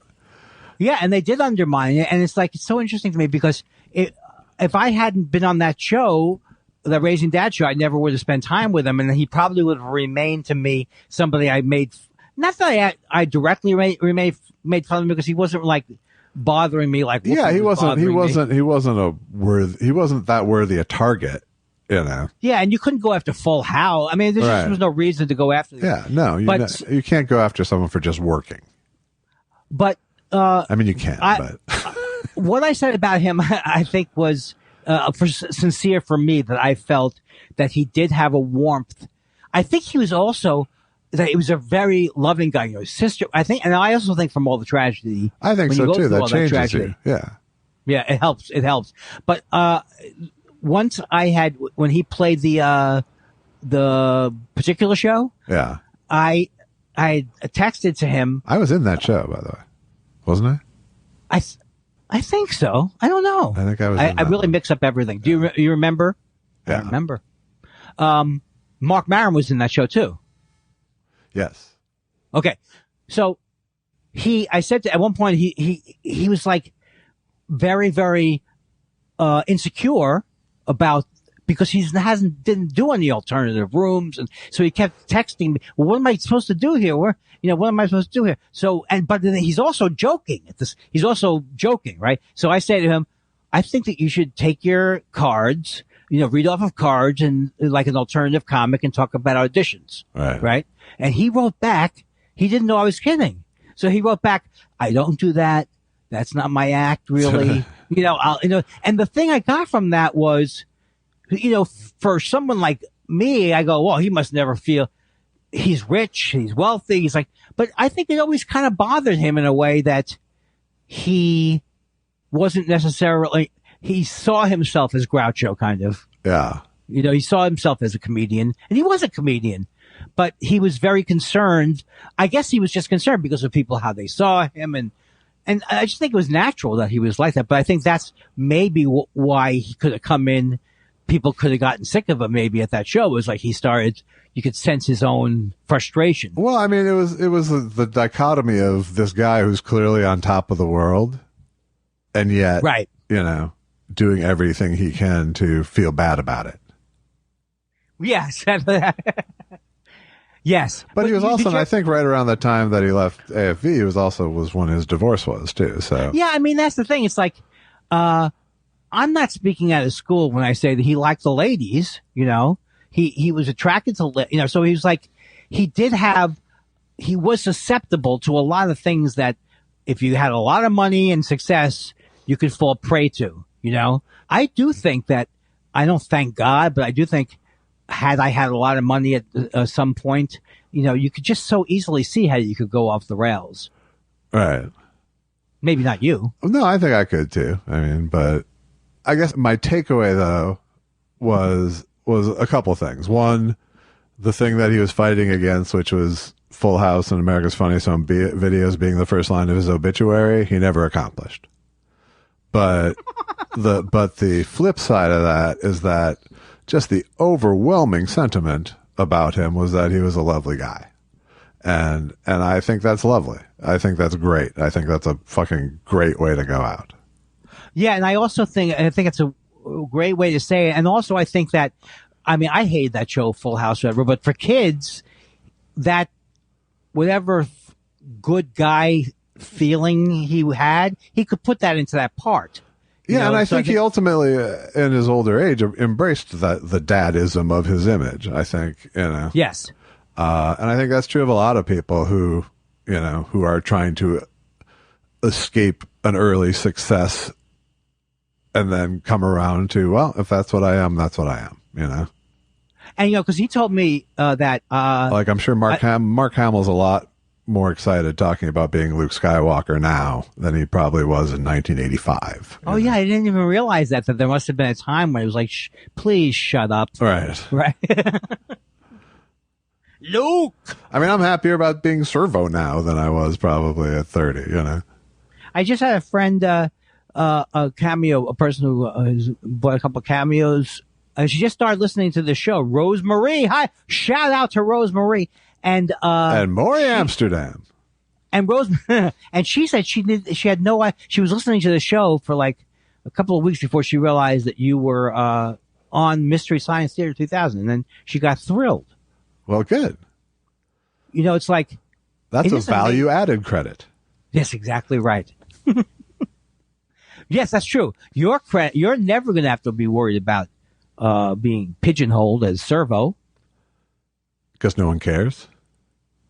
Yeah, and they did undermine it, and it's so interesting to me because if I hadn't been on that show, the Raising Dad show, I never would have spent time with him, and he probably would have remained to me somebody I made. Not that I directly made fun of him because he wasn't bothering me like. Yeah, he wasn't that worthy a target, Yeah, and you couldn't go after Full House. I mean, there was no reason to go after. Yeah, no, you can't go after someone for just working. But I mean, you can. But what I said about him, I think was. Sincere for me, that I felt that he did have a warmth. I think he was also that he was a very loving guy. His sister, I think, and I also think from all the tragedy. I think so too. That changes you. Yeah, it helps. It helps. But once when he played the particular show, yeah, I texted to him. I was in that show, by the way, wasn't I? I think so. I don't know. I think I was. I really mix up everything. Do you remember? Yeah. I remember. Mark Maron was in that show too. Yes. Okay. So I said at one point he was very, very insecure about because didn't do any alternative rooms, and so he kept texting me. Well, what am I supposed to do here? What am I supposed to do here? So, but then he's also joking at this. He's also joking, right? So I say to him, I think that you should take your cards, read off of cards and like an alternative comic and talk about auditions, right? And he wrote back. He didn't know I was kidding, so he wrote back, I don't do that. That's not my act, really. And the thing I got from that was. For someone like me, I go, well, he must never feel he's rich, he's wealthy. He's but I think it always kind of bothered him in a way that he wasn't necessarily, he saw himself as Groucho kind of. Yeah. He saw himself as a comedian, and he was a comedian, but he was very concerned. I guess he was just concerned because of people, how they saw him and, And I just think it was natural that he was like that. But I think that's maybe why he could have come in. People could have gotten sick of him maybe at that show. It was like you could sense his own frustration. Well, I mean, it was the dichotomy of this guy who's clearly on top of the world, and yet, right, doing everything he can to feel bad about it. Yes. Yes. But he was also, I think, right around the time that he left AFV, he was when his divorce was too. So yeah, I mean, that's the thing. It's like, I'm not speaking out of school when I say that he liked the ladies. He was attracted to, so he was like, he was susceptible to a lot of things that if you had a lot of money and success, you could fall prey to. I do think that, I don't thank God, but I do think, had I had a lot of money at some point, you could just so easily see how you could go off the rails. Right. Maybe not you. No, I think I could too. I mean, but I guess my takeaway though was a couple things. One, the thing that he was fighting against, which was Full House and America's Funniest Home Videos being the first line of his obituary, he never accomplished. But the flip side of that is that just the overwhelming sentiment about him was that he was a lovely guy. And I think that's lovely. I think that's great. I think that's a fucking great way to go out. Yeah. And I think it's a great way to say it. And also I think that, I hated that show, Full House, whatever, but for kids, that whatever good guy feeling he had, he could put that into that part. Yeah, and I think he ultimately, in his older age, embraced the dadism of his image. I think, Yes. And I think that's true of a lot of people who are trying to escape an early success and then come around to, well, if that's what I am, that's what I am, And, because he told me that... like, I'm sure Mark Hamill's a lot more excited talking about being Luke Skywalker now than he probably was in 1985. Oh, yeah, I didn't even realize that there must have been a time when it was like, please shut up. Right. Luke! I'm happier about being Servo now than I was probably at 30, I just had a friend, a cameo, a person who has bought a couple of cameos. She just started listening to the show. Rosemarie. Hi. Shout out to Rosemarie. And Maury Amsterdam. And and she said she had no idea. She was listening to the show for like a couple of weeks before she realized that you were on Mystery Science Theater 2000, and then she got thrilled. Well, good. It's like that's a value added credit. Yes, exactly right. Yes, that's true. You're never going to have to be worried about being pigeonholed as Servo. Because no one cares?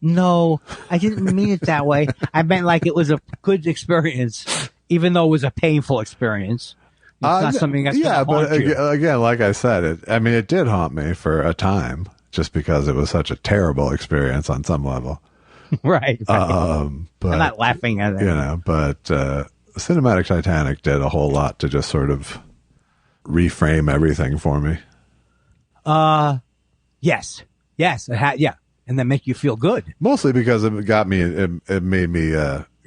No, I didn't mean it that way. I meant like it was a good experience, even though it was a painful experience. It's not something that's going to haunt you. But again, like I said, it did haunt me for a time, just because it was such a terrible experience on some level. Right. But I'm not laughing at it. But Cinematic Titanic did a whole lot to just sort of reframe everything for me. Yes. Yes. Yeah. And then make you feel good. Mostly because it made me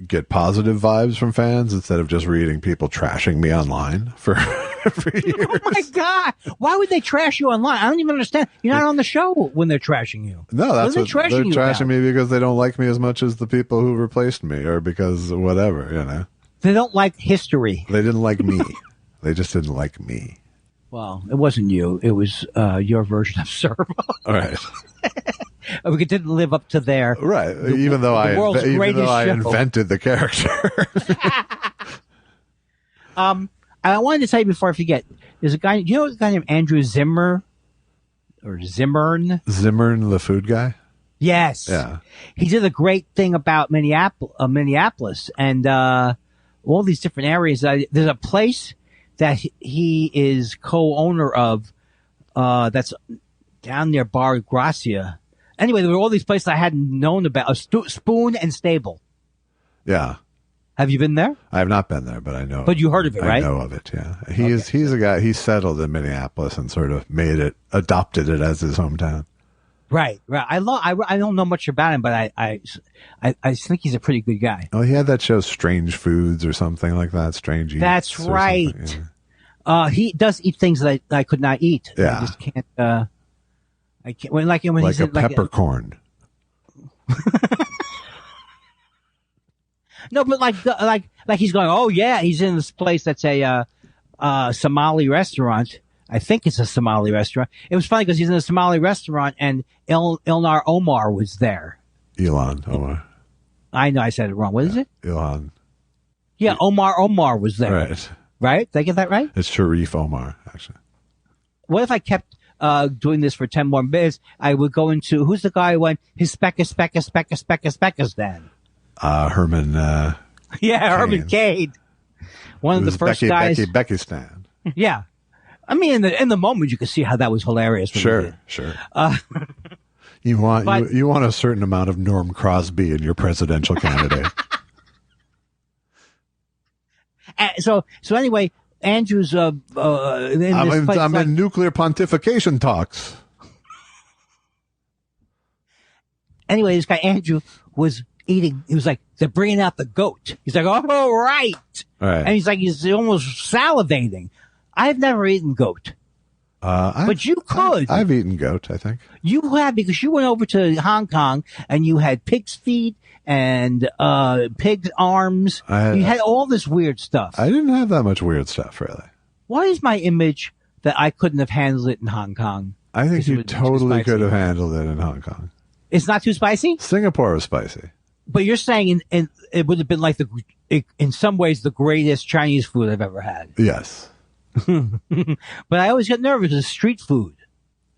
get positive vibes from fans instead of just reading people trashing me online for years. Oh my God. Why would they trash you online? I don't even understand. You're not on the show when they're trashing you. No, that's what they're trashing me because they don't like me as much as the people who replaced me, or because whatever, They don't like history. They didn't like me. They just didn't like me. Well, it wasn't you. It was your version of Servo. All right. We didn't live up to their right. Even though I invented the character. I wanted to tell you before I forget. There's a guy. You know a guy named Andrew Zimmern or Zimmern? Zimmern, the food guy. Yes. Yeah. He did a great thing about Minneapolis and all these different areas. There's a place that he is co-owner of that's down near Bar Gracia. Anyway, there were all these places I hadn't known about. Spoon and Stable. Yeah. Have you been there? I have not been there, but I know. But you heard of it, right? I know of it, yeah. He's a guy, he settled in Minneapolis and sort of adopted it as his hometown. Right. I don't know much about him, but I think he's a pretty good guy. Oh, he had that show Strange Foods or something like that. Strange Eats. That's right. Yeah. He does eat things that I could not eat. Yeah. I just can't. I can't. When like he's a peppercorn. No, but like he's going. Oh yeah, he's in this place that's a Somali restaurant. I think it's a Somali restaurant. It was funny because he's in a Somali restaurant and Ilnar Omar was there. Elon Omar. I know I said it wrong. What is it? Ilhan. Yeah, Omar was there. Right. Right? Did I get that right? It's Sharif Omar, actually. What if I kept doing this for 10 more minutes? I would go into, who's the guy who went, Uzbekistan? Herman. Yeah, Herman Cade. One of the first guys. Uzbekistan. Yeah. I mean, in the moment, you could see how that was hilarious. Sure. You want a certain amount of Norm Crosby in your presidential candidate. So anyway, Andrew's I'm in nuclear pontification talks. Anyway, this guy Andrew was eating. He was like, they're bringing out the goat. He's like, oh, right. And he's like, he's almost salivating. I've never eaten goat. But you could. I've eaten goat, I think. You have, because you went over to Hong Kong and you had pig's feet and pig's arms. You had all this weird stuff. I didn't have that much weird stuff, really. What is my image that I couldn't have handled it in Hong Kong? I think you totally could have handled it in Hong Kong. It's not too spicy? Singapore was spicy. But you're saying it would have been like in some ways the greatest Chinese food I've ever had. Yes. But I always get nervous with street food.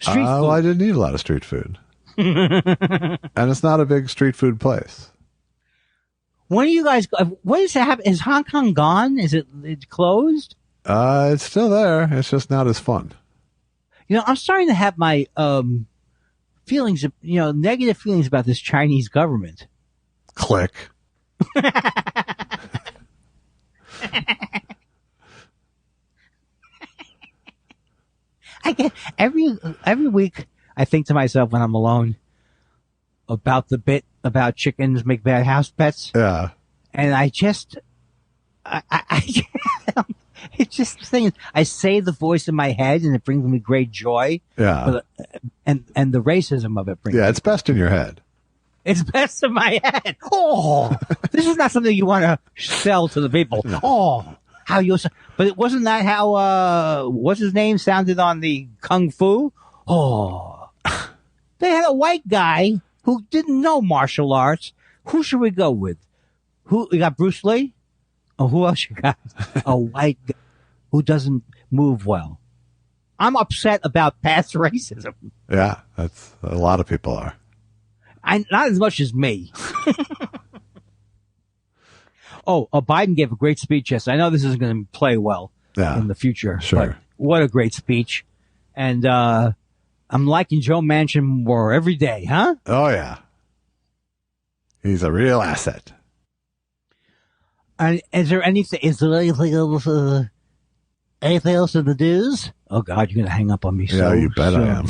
Well, I didn't eat a lot of street food. And it's not a big street food place. When are you guys, what is happening? Is Hong Kong gone? Is it closed? It's still there. It's just not as fun. You know, I'm starting to have my feelings, negative feelings about this Chinese government. Click. I get every week I think to myself when I'm alone about the bit about chickens make bad house pets. Yeah. And I just it's just the thing. I say the voice in my head and it brings me great joy. Yeah. But, and the racism of it brings it's best in your head. It's best in my head. Oh, this is not something you want to sell to the people. No. Oh, how you, but it wasn't that how, what's his name sounded on the Kung Fu? Oh, they had a white guy who didn't know martial arts. Who should we go with? You got Bruce Lee? Oh, who else you got? A white guy who doesn't move well. I'm upset about past racism. Yeah, that's a lot of people are. Not as much as me. Biden gave a great speech yesterday. I know this isn't going to play well in the future. Sure. But what a great speech. And I'm liking Joe Manchin more every day, huh? Oh, yeah. He's a real asset. And is there anything else in the news? Oh, God, you're going to hang up on me. Yeah, you bet I am.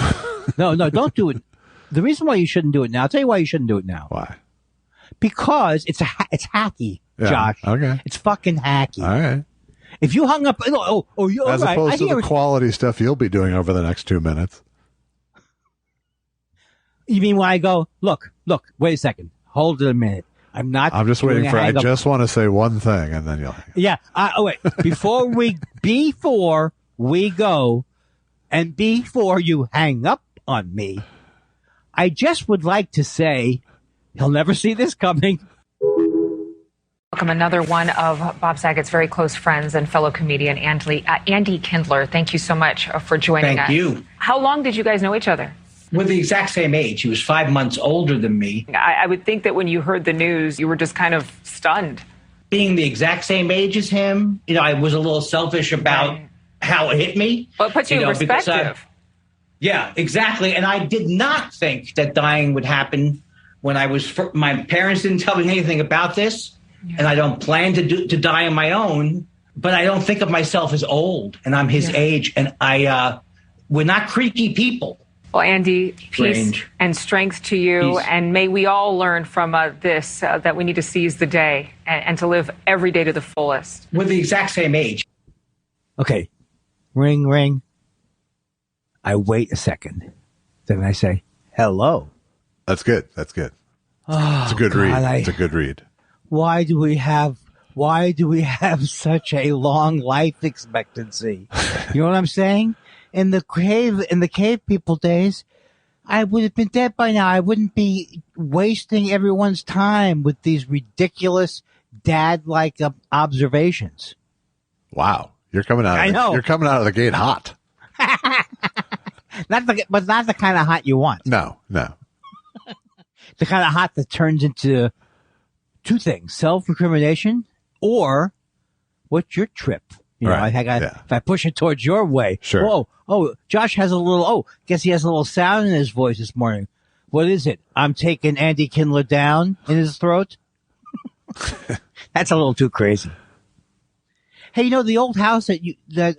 No, don't do it. The reason why you shouldn't do it now, I'll tell you why you shouldn't do it now. Why? Because it's hacky, Josh. Okay. It's fucking hacky. All right. If you hung up, as opposed to the quality stuff you'll be doing over the next 2 minutes. You mean when I go, look, wait a second, hold it a minute. I'm just waiting for, I just want to say one thing and then you'll hang up. Yeah. Wait, before we go and before you hang up on me, I just would like to say he'll never see this coming. Welcome another one of Bob Saget's very close friends and fellow comedian, Andy Kindler. Thank you so much for joining us. Thank you. How long did you guys know each other? We're the exact same age. He was 5 months older than me. I would think that when you heard the news, you were just kind of stunned. Being the exact same age as him, I was a little selfish about how it hit me. Well, it puts you in perspective. Yeah, exactly. And I did not think that dying would happen when my parents didn't tell me anything about this. Yeah. And I don't plan to die on my own, but I don't think of myself as old and I'm his age. And we're not creaky people. Well, Andy, peace Range. and strength to you. Peace. And may we all learn from this that we need to seize the day and to live every day to the fullest. We're the exact same age. Okay. Ring, ring. I wait a second. Then I say, hello. That's good. That's good. Oh, It's a good God, read. It's a good read. Why do we have such a long life expectancy? You know what I'm saying? In the cave people days, I would have been dead by now. I wouldn't be wasting everyone's time with these ridiculous dad-like observations. Wow. You're coming out. I know. You're coming out of the gate hot. But not the kind of hot you want. No. The kind of hot that turns into two things: self-recrimination or what's your trip? You know, Right. if I push it towards your way, Sure. Josh has guess he has a little sound in his voice this morning. What is it? I'm taking Andy Kindler down in his throat. That's a little too crazy. Hey, you know, the old house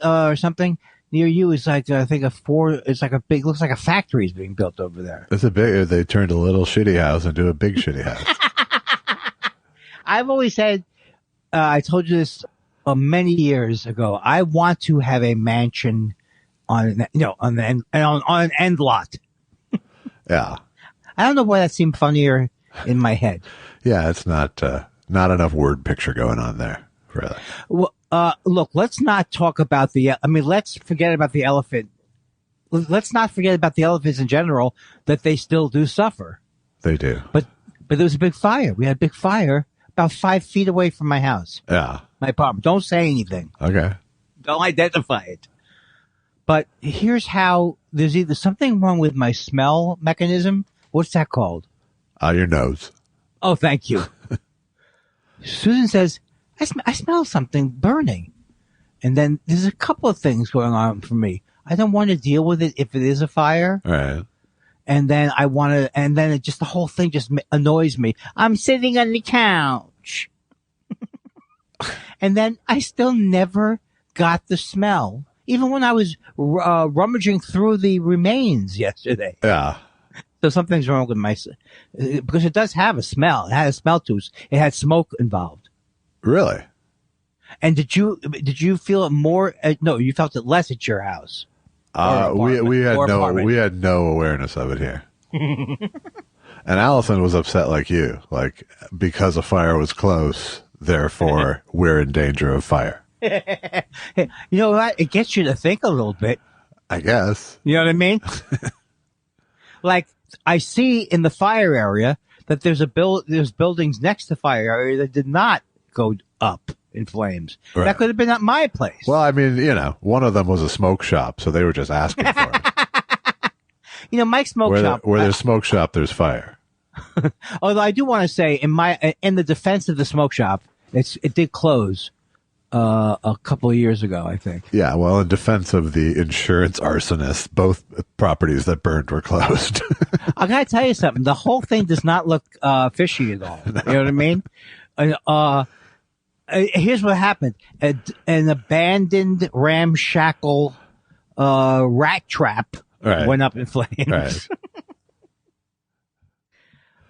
or something near you is like, I think looks like a factory is being built over there. It's they turned a little shitty house into a big shitty house. I've always said, I told you this many years ago. I want to have a mansion on an end lot. Yeah. I don't know why that seemed funnier in my head. Yeah. It's not enough word picture going on there, really. Well, look, let's not talk about let's forget about the elephant. Let's not forget about the elephants in general, that they still do suffer. They do. But there was a big fire. We had a big fire about 5 feet away from my house. Yeah. My apartment. Don't say anything. Okay. Don't identify it. But here's how there's either something wrong with my smell mechanism. What's that called? Your nose. Oh, thank you. Susan says, I smell something burning. And then there's a couple of things going on for me. I don't want to deal with it if it is a fire. All right. And then the whole thing just annoys me. I'm sitting on the couch. And then I still never got the smell, even when I was rummaging through the remains yesterday. Yeah. So something's wrong with because it does have a smell. It had a smell to it. It had smoke involved. Really? And did you feel it more? No, you felt it less at your house. We had no awareness of it here. And Allison was upset like you, like because a fire was close, therefore we're in danger of fire. You know what? It gets you to think a little bit. I guess. You know what I mean? Like I see in the fire area that there's buildings next to fire area that did not go up in flames. Right. That could have been at my place. Well, I mean, one of them was a smoke shop, so they were just asking for it. Mike's smoke shop. Where there's smoke shop, there's fire. Although I do want to say, in the defense of the smoke shop, it did close a couple of years ago, I think. Yeah, well, in defense of the insurance arsonist, both properties that burned were closed. I gotta tell you something. The whole thing does not look fishy at all. No. You know what I mean? Here's what happened: an abandoned ramshackle rat trap went up in flames.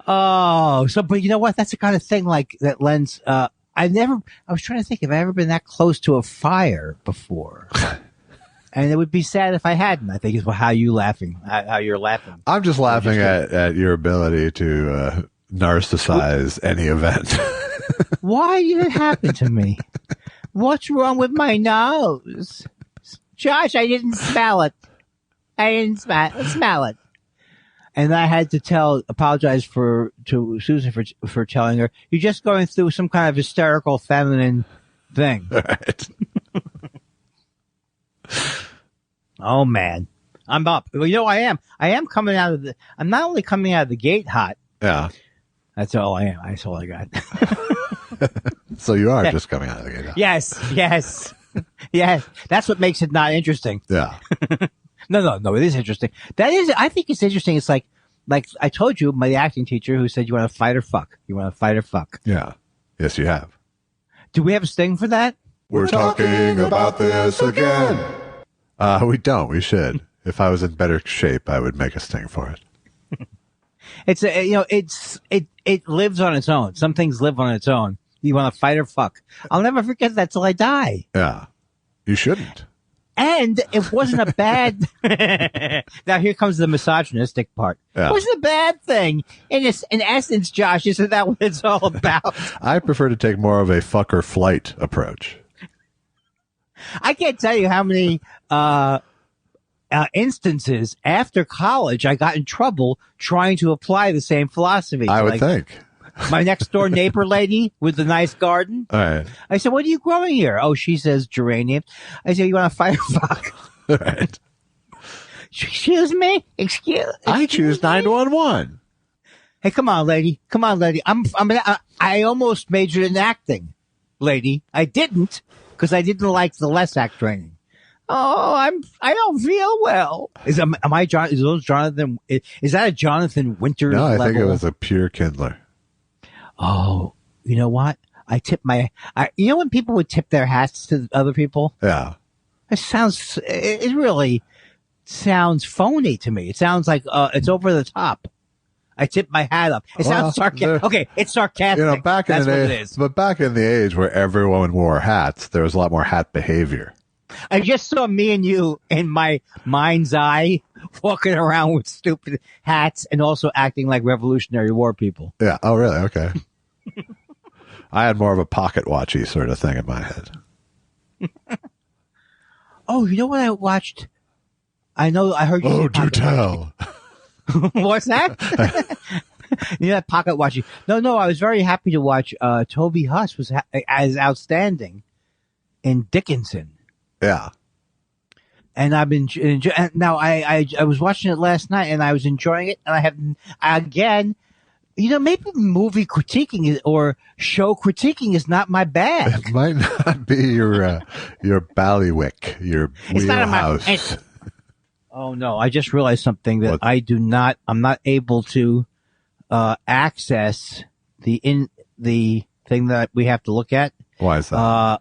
Right. But you know what? That's the kind of thing like that lends. I was trying to think if I ever been that close to a fire before. And it would be sad if I hadn't, I think is how you're laughing. I'm just laughing at your ability to narcissize any event. Why did it happen to me? What's wrong with my nose? Josh, I didn't smell it. I didn't smell it. And I had to apologize to Susan for telling her, you're just going through some kind of hysterical feminine thing. Right. Oh man, I'm up. Well, I am. I am coming out I'm not only coming out of the gate hot. Yeah. That's all I am. That's all I got. So you are just coming out of the gate hot. Yes. That's what makes it not interesting. Yeah. No. It is interesting. I think it's interesting. It's like I told you, my acting teacher who said, you want to fight or fuck? You want to fight or fuck? Yeah. Yes, you have. Do we have a sting for that? We're talking about this again. We don't. We should. If I was in better shape, I would make a sting for it. It lives on its own. Some things live on its own. You want to fight or fuck? I'll never forget that till I die. Yeah. You shouldn't. And it wasn't a bad. Now here comes the misogynistic part. Yeah. It wasn't a bad thing. In essence, Josh, isn't that what it's all about? I prefer to take more of a fuck or flight approach. I can't tell you how many instances after college I got in trouble trying to apply the same philosophy. I would think. My next door neighbor lady with the nice garden. All right. I said, "What are you growing here?" Oh, she says geranium. I said, "You want to fight or fuck?" All right. Excuse me. I choose 911. Hey, come on, lady. Come on, lady. I almost majored in acting, lady. I didn't because I didn't like the less act training. Oh, I don't feel well. Is that a Jonathan Winters No, I level? think it was a pure Kindler. Oh, you know what? I tip you know when people would tip their hats to other people? Yeah. It really sounds phony to me. It sounds like, it's over the top. I tip my hat up. It sounds sarcastic. Okay. It's sarcastic. You know, That's what it is. But back in the age where everyone wore hats, there was a lot more hat behavior. I just saw me and you in my mind's eye walking around with stupid hats and also acting like Revolutionary War people. Yeah. Oh, really? Okay. I had more of a pocket watchy sort of thing in my head. Oh, you know what I watched? I heard you say Oh, do pocket tell. watching. What's that? Yeah, pocket watching. No, I was very happy to watch Toby Huss was as outstanding in Dickinson. Yeah. And I've been now. I was watching it last night, and I was enjoying it. And I have again, maybe movie critiquing or show critiquing is not my bag. It might not be your ballywick, your It's not in my. wheelhouse. Oh no! I just realized something that What? I'm not able to access the thing that we have to look at. Why is that?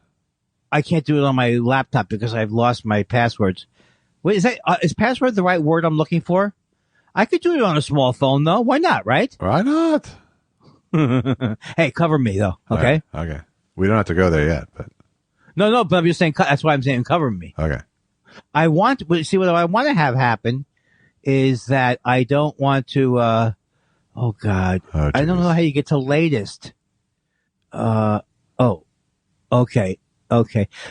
I can't do it on my laptop because I've lost my passwords. Wait, is password the right word I'm looking for? I could do it on a small phone though. Why not? Right? Why not? Hey, cover me though. Okay. Right, okay. We don't have to go there yet, but No, but I'm just saying. That's why I'm saying cover me. okay. What I want to have happen is that I don't want to. Oh God, Oh, I don't know how you get to latest. Oh, okay.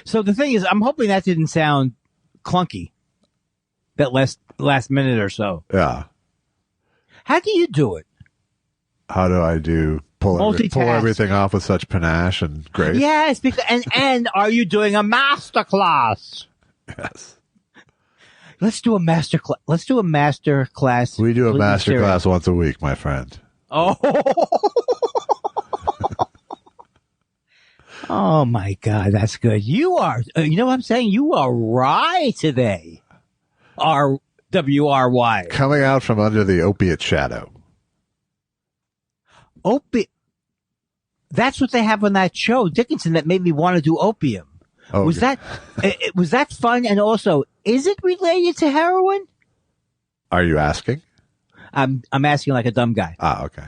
So the thing is, I'm hoping that didn't sound clunky. That last minute or so. Yeah. How do you do it? How do I pull Multitask. everything off with such panache and grace? Yes, because and are you doing a master class? Yes. Let's do a master class. Let's do a master class. We do a Completely master serious. class once a week, my friend. Oh. Oh my God, that's good. You are, you know what I'm saying? You are right today. WRY. Coming out from under the opiate shadow. That's what they have on that show, Dickinson, that made me want to do opium. Oh, Was that fun? And also, is it related to heroin? Are you asking? I'm asking like a dumb guy. Ah, okay.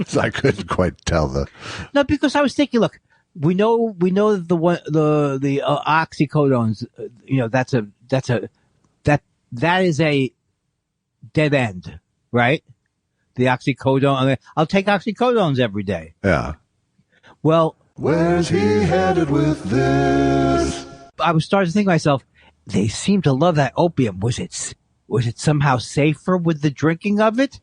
So I couldn't quite tell No, because I was thinking, look, we know that the oxycodones, that is a dead end, right? The oxycodone. I'll take oxycodones every day. Yeah. Well, Where's he headed with this? I was starting to think to myself, they seem to love that opium. Was it somehow safer with the drinking of it?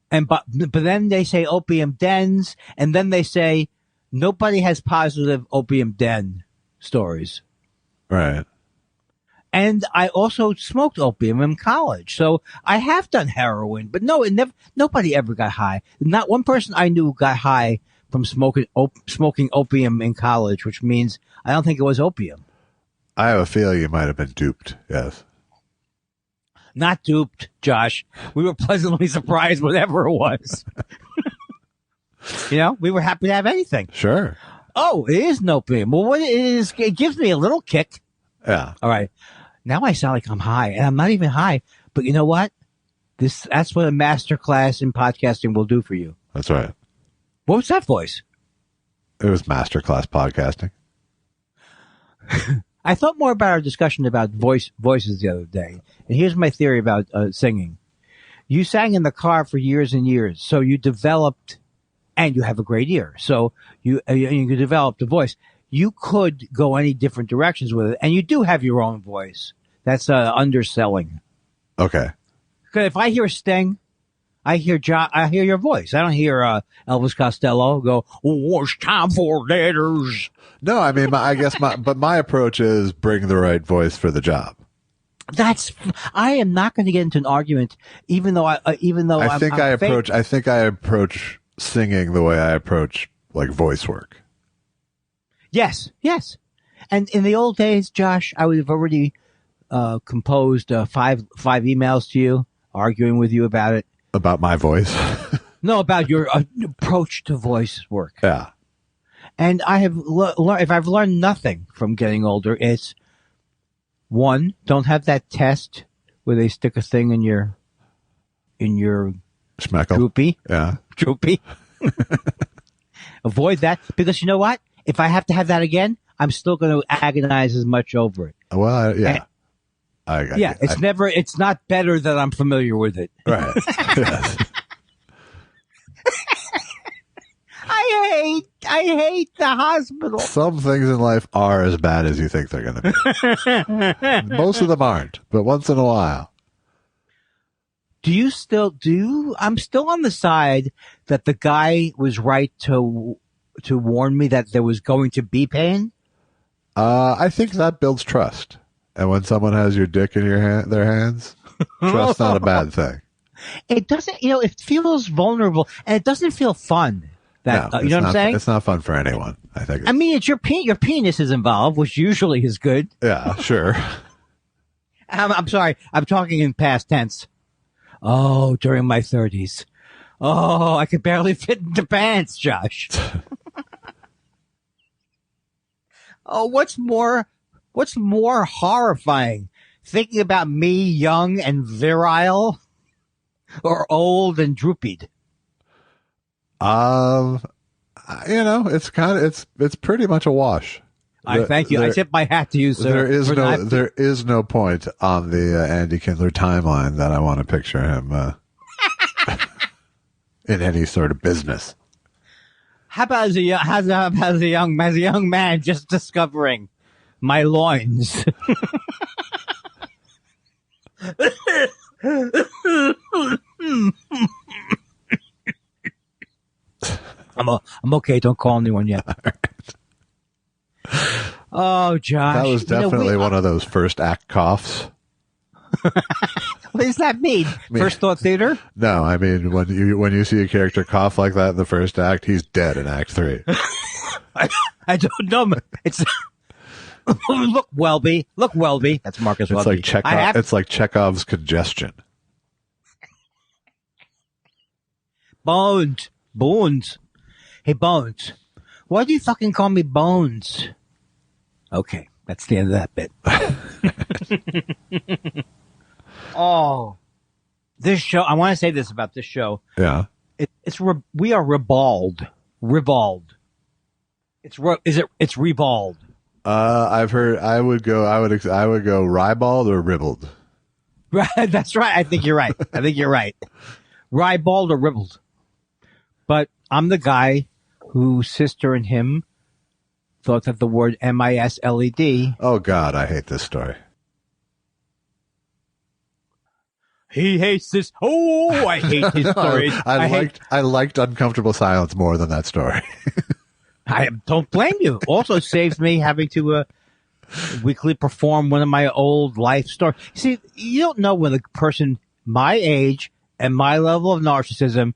But then they say opium dens, and then they say nobody has positive opium den stories. Right. And I also smoked opium in college, so I have done heroin. But no, nobody ever got high. Not one person I knew got high from smoking opium in college, which means I don't think it was opium. I have a feeling you might have been duped. Yes. Not duped, Josh. We were pleasantly surprised whatever it was. We were happy to have anything. Sure. Oh, it is an opium. Well, what it is, it gives me a little kick. Yeah. All right. Now I sound like I'm high, and I'm not even high. But you know what? That's what a master class in podcasting will do for you. That's right. What was that voice? It was masterclass podcasting. I thought more about our discussion about voices the other day. And here's my theory about singing. You sang in the car for years and years, so you developed, and you have a great ear. So you developed a voice. You could go any different directions with it, and you do have your own voice. That's underselling. Okay. Because if I hear Sting, I hear your voice. I don't hear Elvis Costello go, "Oh, it's time for letters." No, I mean, but my approach is bring the right voice for the job. I am not going to get into an argument, even though I think I approach singing the way I approach like voice work. Yes. And in the old days, Josh, I would have already composed five emails to you, arguing with you about it. About my voice? No, about your approach to voice work. Yeah. And I have learned, if I've learned nothing from getting older, it's one, don't have that test where they stick a thing in your Schmeckle. droopy. Yeah. Droopy. Avoid that, because you know what? If I have to have that again, I'm still going to agonize as much over it. Well, yeah. It's not better that I'm familiar with it. Right. Yes. I hate the hospital. Some things in life are as bad as you think they're going to be. Most of them aren't, but once in a while. I'm still on the side that the guy was right to warn me that there was going to be pain. I think that builds trust. And when someone has your dick in their hands, trust's not a bad thing. It doesn't, it feels vulnerable, and it doesn't feel fun. You know what I'm saying? It's not fun for anyone, I think. I mean, it's your penis is involved, which usually is good. Yeah, sure. I'm sorry. I'm talking in past tense. Oh, during my 30s. Oh, I could barely fit into pants, Josh. Oh, what's more horrifying? Thinking about me young and virile, or old and drooped? It's pretty much a wash. Thank you. I tip my hat to you, sir. There is no point on the Andy Kindler timeline that I want to picture him in any sort of business. How about as a young man just discovering my loins? I'm okay. Don't call anyone yet. Oh, Josh. That was definitely one of those first act coughs. What does that mean? First thought theater? No, I mean, when you see a character cough like that in the first act, he's dead in act 3. I don't know. It's look, Welby. That's Marcus Welby. It's like Chekhov's congestion. Bones. Hey, Bones. Why do you fucking call me Bones? Okay, that's the end of that bit. Oh, this show. I want to say this about this show. Yeah, we are ribald. It's ribald. I've heard. I would go ribald or ribbled. Right, that's right. I think you're right. Ribald or ribbled. But I'm the guy whose sister and him thought that the word misled. Oh God, I hate this story. He hates this. Oh, I hate his stories. I liked Uncomfortable Silence more than that story. I don't blame you. Also saves me having to weekly perform one of my old life stories. See, you don't know when a person my age and my level of narcissism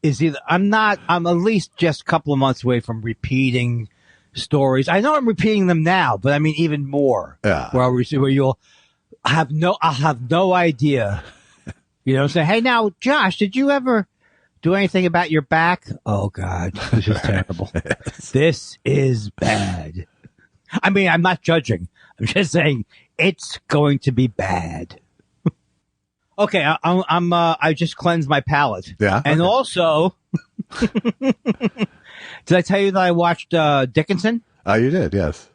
is either I'm at least just a couple of months away from repeating stories. I know I'm repeating them now, but I mean even more. Yeah. Where I'll have no idea. You know, say, hey, now, Josh, did you ever do anything about your back? Oh, God, this is terrible. This is bad. I mean, I'm not judging. I'm just saying It's going to be bad. Okay, I just cleansed my palate. Yeah. And okay. also, did I tell you that I watched Dickinson? You did, yes.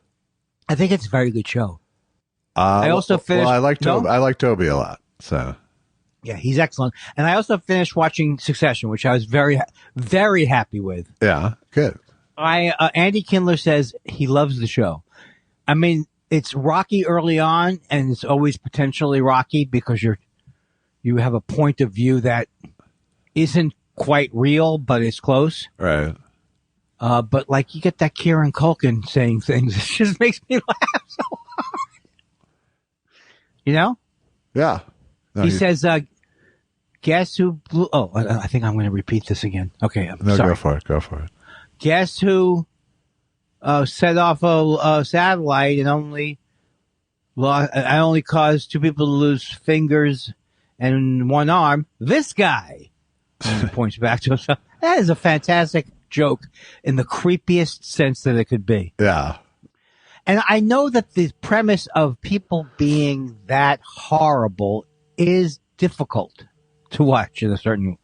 I think it's a very good show. I also finished. Well, I like Toby. I like Toby a lot. So yeah, he's excellent. And I also finished watching Succession, which I was very, very happy with. Yeah, good. Andy Kindler says he loves the show. I mean, it's rocky early on, and it's always potentially rocky because you have a point of view that isn't quite real, but it's close. Right. But like you get that Kieran Culkin saying things, it just makes me laugh so hard. You know? Yeah. No, he says, guess who blew... Oh, I think I'm going to repeat this again. Okay, I'm sorry. Go for it. Guess who set off a satellite and I only caused 2 people to lose fingers and 1 arm? This guy. And he points back to himself. That is a fantastic joke in the creepiest sense that it could be. Yeah. And I know that the premise of people being that horrible is difficult to watch at a certain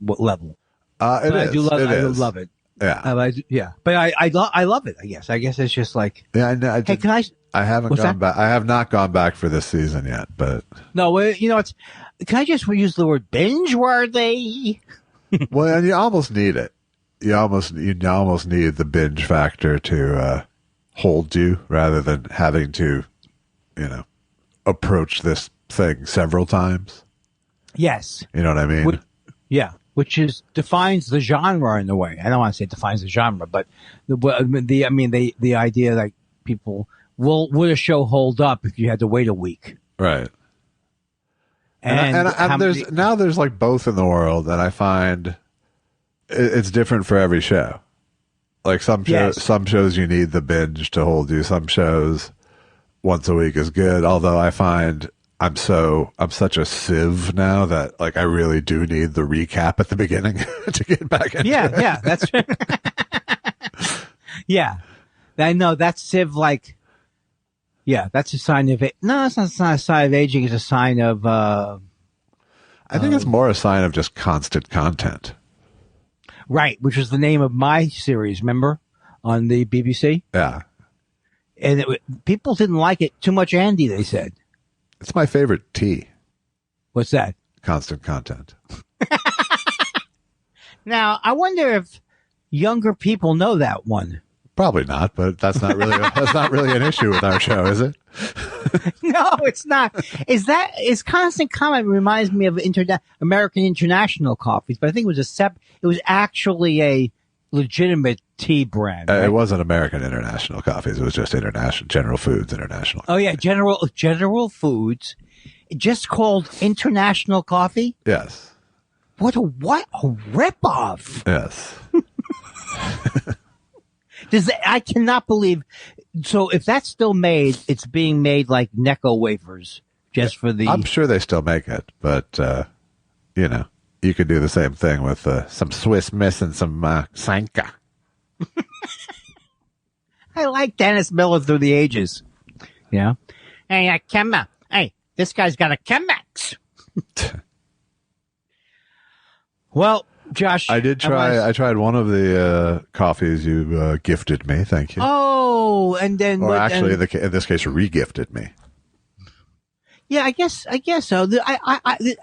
level. I do love it. Yeah. Yeah. But I love it, I guess. I guess it's just like, yeah, hey, can I haven't gone back. I have not gone back for this season yet, but no, you know, can I just use the word binge worthy? Well, and you almost need it. You almost need the binge factor to hold you rather than having to, approach this thing several times. Yes. You know what I mean? Which defines the genre in a way. I don't want to say it defines the genre, but the idea that people would a show hold up if you had to wait a week? Right. And there's like both in the world, and I find it's different for every show. Like some shows you need the binge to hold you. Some shows once a week is good. Although I find I'm such a sieve now that like I really do need the recap at the beginning to get back into it. Yeah, that's yeah. I know that's sieve like. Yeah, that's a sign of it. No, it's not a sign of aging. It's a sign of. I think it's more a sign of just constant content. Right, which was the name of my series. Remember, on the BBC. Yeah, and people didn't like it too much. Andy, they said. It's my favorite tea. What's that? Constant content. Now, I wonder if younger people know that one. Probably not, but that's not really an issue with our show, is it? No, it's not. Is constant comment reminds me of American International Coffees, but I think it was actually a legitimate tea brand. Right? It wasn't American International Coffees. It was just General Foods International. Oh yeah, General Foods, just called International Coffee. Yes. What a ripoff. Yes. I cannot believe. So if that's still made, it's being made like Necco wafers, just for the. I'm sure they still make it, but you could do the same thing with some Swiss Miss and some Sanka. I like Dennis Miller through the ages. Yeah. Hey, hey, this guy's got a Chemex. Well, Josh, I did try. I tried one of the coffees you gifted me. Thank you. Oh, and then, in this case, re-gifted me. Yeah, I guess so.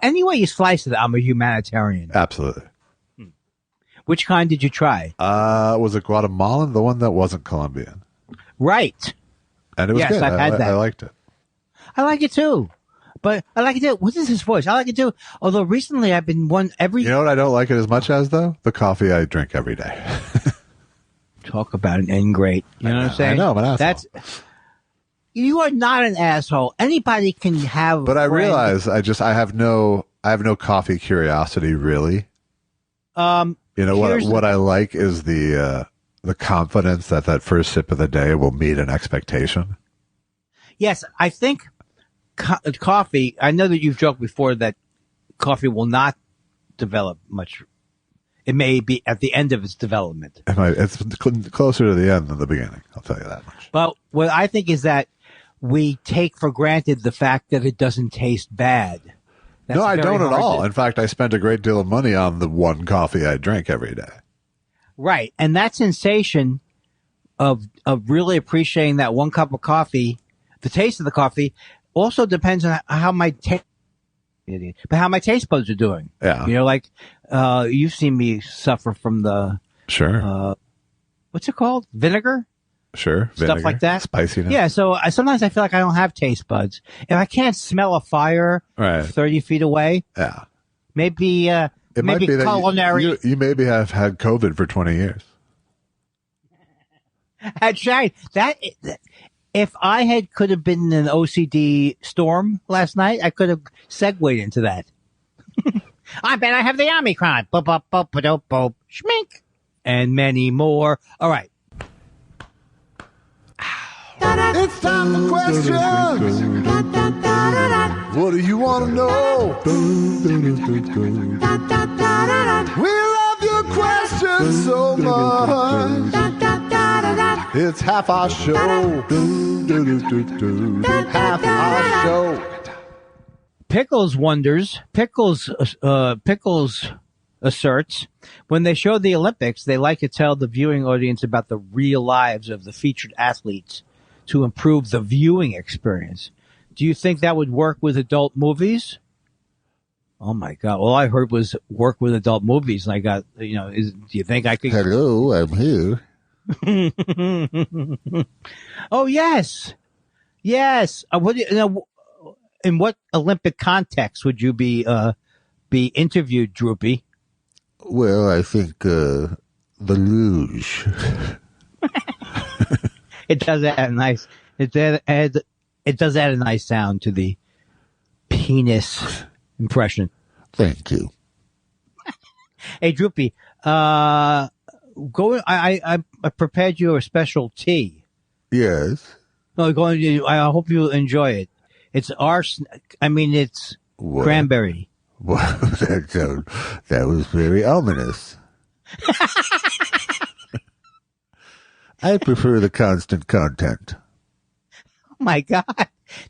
Any way you slice it, I'm a humanitarian. Absolutely. Which kind did you try? Was it Guatemalan? The one that wasn't Colombian. Right. And it was good. I've had that. I liked it. I like it too. But I like it too. What is his voice? I like it too. Although recently I've been You know what I don't like it as much as, though? The coffee I drink every day. Talk about an ingrate. You know what I'm saying? I know, I'm an asshole. You are not an asshole. Anybody can have. But I realize I have no coffee curiosity, really. What I like is the confidence that first sip of the day will meet an expectation. Yes, I think coffee. I know that you've joked before that coffee will not develop much. It may be at the end of its development. It's closer to the end than the beginning. I'll tell you that much. But what I think is that we take for granted the fact that it doesn't taste bad. No, I don't at all. In fact, I spend a great deal of money on the one coffee I drink every day. Right. And that sensation of really appreciating that one cup of coffee, the taste of the coffee, also depends on how my taste buds are doing. Yeah. You know, like you've seen me suffer from the what's it called? Vinegar? Sure. Stuff Vinegar, like that. Spiciness. Yeah, so sometimes I feel like I don't have taste buds. If I can't smell a fire 30 feet away, maybe it might be culinary. You maybe have had COVID for 20 years. That's right. If I could have been in an OCD storm last night, I could have segued into that. I bet I have the Omicron. Schmink. And many more. All right. It's time for questions. What do you want to know? We love your questions so much. It's half our show. Half our show. Pickles asserts, when they show the Olympics, they like to tell the viewing audience about the real lives of the featured athletes to improve the viewing experience. Do you think that would work with adult movies? Oh my God. All I heard was work with adult movies. And I got, do you think I could? Hello, I'm here. Oh, yes. Yes. In what Olympic context would you be interviewed, Droopy? Well, I think the luge. It does add a nice. It does add a nice sound to the penis impression. Thank you. Hey, Droopy. I prepared you a special tea. Yes. I hope you enjoy it. It's it's what? Cranberry. Well, that was very ominous. I prefer the constant content. Oh my God.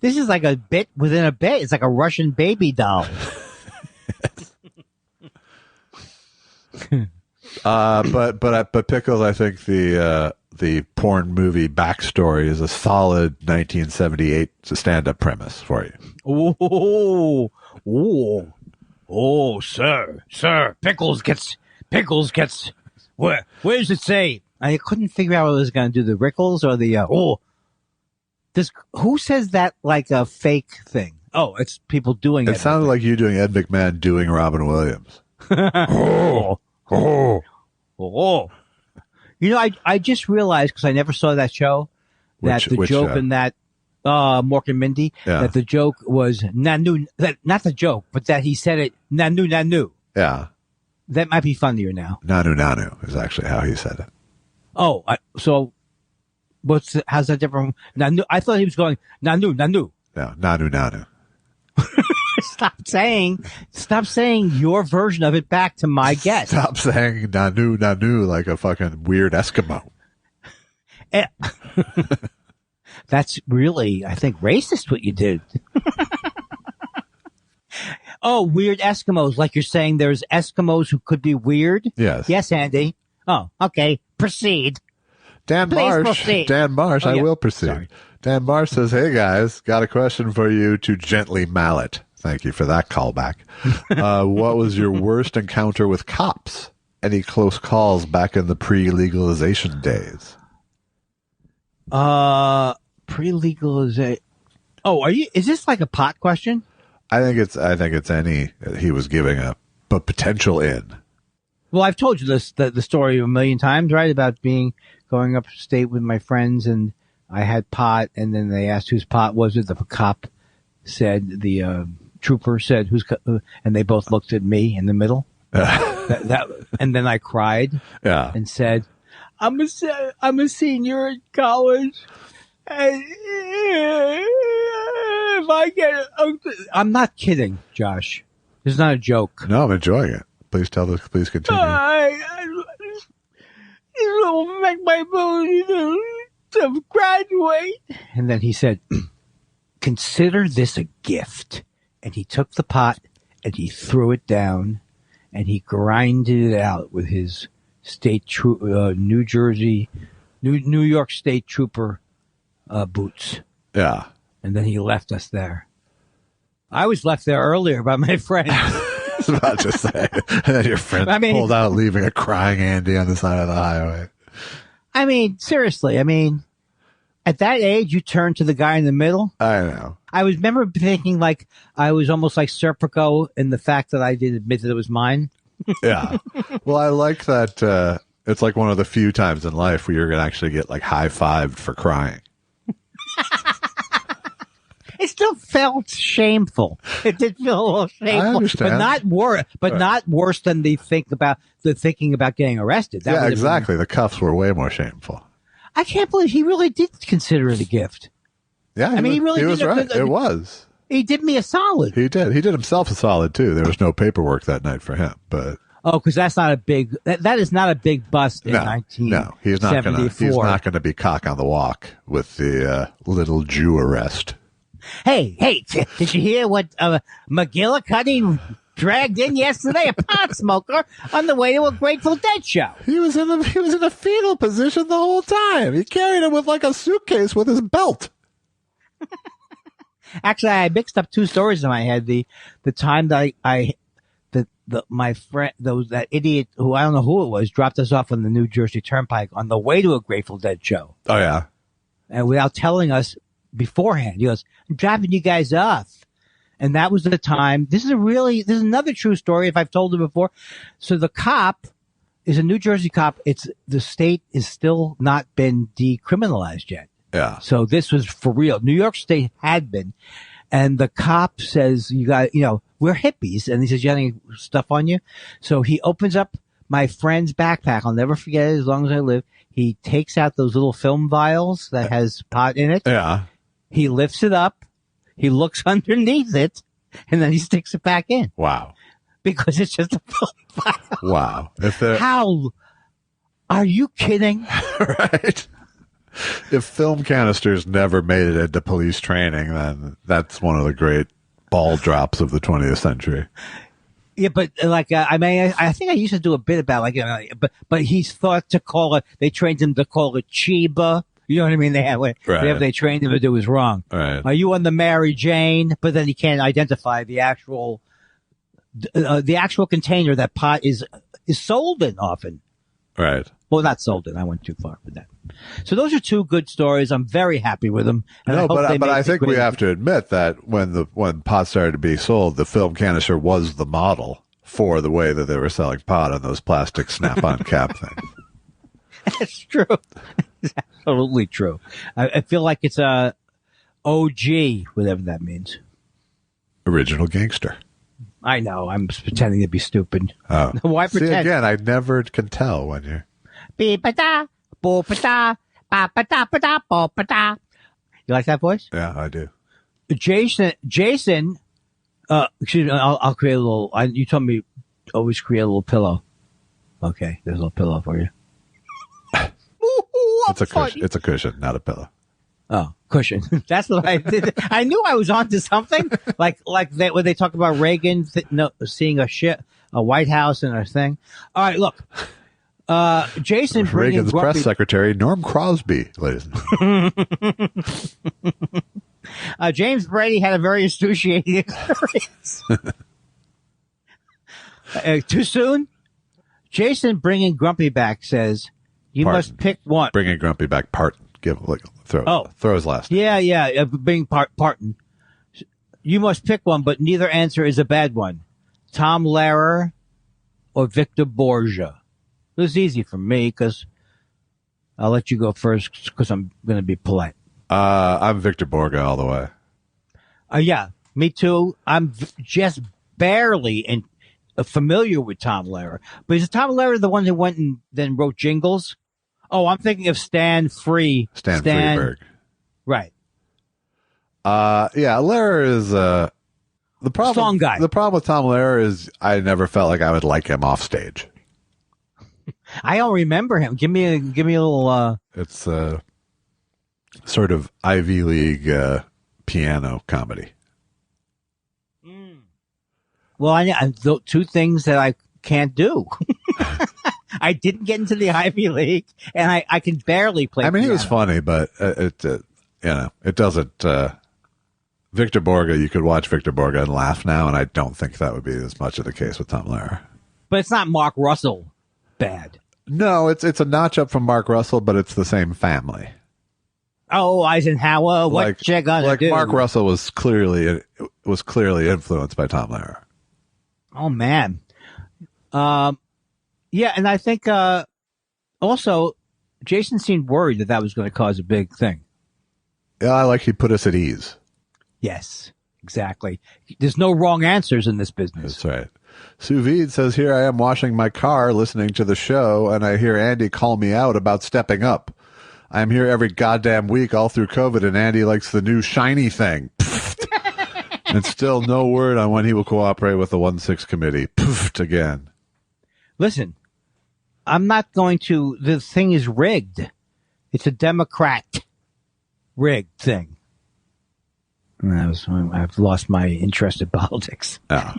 This is like a bit within a bit. It's like a Russian baby doll. But Pickles, I think the porn movie backstory is a solid 1978 stand-up premise for you. Oh, sir, Pickles gets. Where does it say? I couldn't figure out whether it was going to do the Rickles or the. Who says that like a fake thing? Oh, it's people doing it. It sounded like you doing Ed McMahon doing Robin Williams. You know, I just realized, because I never saw that show, that the joke in that Mork and Mindy, that the joke was nanu. Not the joke, but that he said it nanu. Yeah. That might be funnier now. Nanu is actually how he said it. Oh, so how's that different? Nanu. I thought he was going nanu. No, nanu. Stop saying your version of it back to my guest. Stop saying nanu like a fucking weird Eskimo. That's really, I think, racist what you did. Oh, weird Eskimos. Like you're saying there's Eskimos who could be weird? Yes. Yes, Andy. Oh, okay. Proceed. Dan Marsh. Oh, I will proceed. Sorry. Dan Marsh says, hey guys, got a question for you to gently mallet. Thank you for that callback. What was your worst encounter with cops? Any close calls back in the pre-legalization days? Pre-legalization. Oh, is this like a pot question? I think it's any, he was giving a potential in. Well, I've told you the story a million times, right? About going upstate with my friends, and I had pot, and then they asked whose pot was it. The cop said, the trooper said, and they both looked at me in the middle. And then I cried. Yeah. And said, I'm a senior at college. And if I get I'm not kidding, Josh. It's not a joke. No, I'm enjoying it. Please continue. It will make my ability to graduate. And then he said, consider this a gift. And he took the pot and he threw it down and he grinded it out with his New York State Trooper boots. Yeah. And then he left us there. I was left there earlier by my friend. I was about to say. And then your friend pulled out, leaving a crying Andy on the side of the highway. I mean, seriously. I mean, at that age, you turn to the guy in the middle. I know. I remember thinking like I was almost like Serpico in the fact that I did admit that it was mine. Yeah. Well, I like that. It's like one of the few times in life where you're going to actually get like high-fived for crying. It still felt shameful. It did feel a little shameful, I understand. not worse than the thinking about getting arrested. Yeah, exactly. The cuffs were way more shameful. I can't believe he really did consider it a gift. Yeah, he was right. It was. He did me a solid. He did. He did himself a solid too. There was no paperwork that night for him, but because that's not a big. That is not a big bust in 1974. No, he's not going to be cock on the walk with the little Jew arrest. Hey, did you hear what McGillicuddy dragged in yesterday? A pot smoker on the way to a Grateful Dead show. He was in a fetal position the whole time. He carried him with like a suitcase with his belt. Actually, I mixed up two stories in my head. The time that my friend, that idiot who I don't know who it was, dropped us off on the New Jersey Turnpike on the way to a Grateful Dead show. Oh yeah, and without telling us beforehand, he goes, "I'm dropping you guys off." And that was the time. This is another true story if I've told it before. So the cop is a New Jersey cop. The state is still not been decriminalized yet. Yeah. So this was for real. New York State had been. And the cop says, we're hippies. And he says, you have any stuff on you? So he opens up my friend's backpack. I'll never forget it as long as I live. He takes out those little film vials that has pot in it. Yeah. He lifts it up. He looks underneath it. And then he sticks it back in. Wow. Because it's just a film vial. Wow. How? Are you kidding? Right. If film canisters never made it into police training, then that's one of the great ball drops of the 20th century. Yeah, but I think I used to do a bit about but he's thought to call it. They trained him to call it Chiba. You know what I mean? Whatever they trained him to do was wrong. Right. Are you on the Mary Jane? But then he can't identify the actual container that pot is sold in often. Right. Well, not sold in. I went too far with that. So those are two good stories. I'm very happy with them. But I think we have to admit that when pot started to be sold, the film canister was the model for the way that they were selling pot on those plastic snap-on cap things. That's true. It's absolutely true. I feel like it's a OG, whatever that means. Original gangster. I know. I'm pretending to be stupid. Oh. Why pretend? See, again, I never can tell when you're... Beep-a-da, boop-a-da, ba-ba-da-ba-da, boop-a-da. You like that voice? Yeah, I do. Jason, excuse me, I'll create a little, you told me always create a little pillow. Okay, there's a little pillow for you. It's a cushion. It's a cushion, not a pillow. Oh, cushion. That's what I did. I knew I was onto something. Like when they talk about Reagan seeing a White House and a thing. All right, look. Jason Reagan's press secretary, Norm Crosby, ladies and gentlemen. James Brady had a very excruciating experience. Too soon? Jason bringing Grumpy back says, you must pick one. Bringing Grumpy back, throw his last name. Yeah, being Parton. You must pick one, but neither answer is a bad one. Tom Lehrer or Victor Borgia. It was easy for me because I'll let you go first because I'm going to be polite. I'm Victor Borgia all the way. Yeah, me too. I'm just barely familiar with Tom Lehrer. But is Tom Lehrer the one who went and then wrote jingles? Oh, I'm thinking of Stan Freberg. Right. Yeah, Lehrer is the problem. Song guy. The problem with Tom Lehrer is I never felt like I would like him off stage. I don't remember him. Give me a little. It's sort of Ivy League piano comedy. Well, two things that I can't do. I didn't get into the Ivy League, and I can barely play. I mean, piano. he was funny, but it doesn't. Victor Borge, you could watch Victor Borge and laugh now, and I don't think that would be as much of the case with Tom Lehrer. But it's not Mark Russell bad. No, it's a notch up from Mark Russell, but it's the same family. Oh, Eisenhower, what you gonna do? Mark Russell was clearly influenced by Tom Lehrer. Oh man, yeah, and I think also Jason seemed worried that was going to cause a big thing. Yeah, I like he put us at ease. Yes, exactly. There's no wrong answers in this business. That's right. Sous Vide says, here I am washing my car listening to the show, and I hear Andy call me out about stepping up. I'm here every goddamn week all through COVID, and Andy likes the new shiny thing. And still no word on when he will cooperate with the 1-6 committee. Poofed again. Listen, I'm not going to. The thing is rigged. It's a Democrat rigged thing. I've lost my interest in politics. Oh.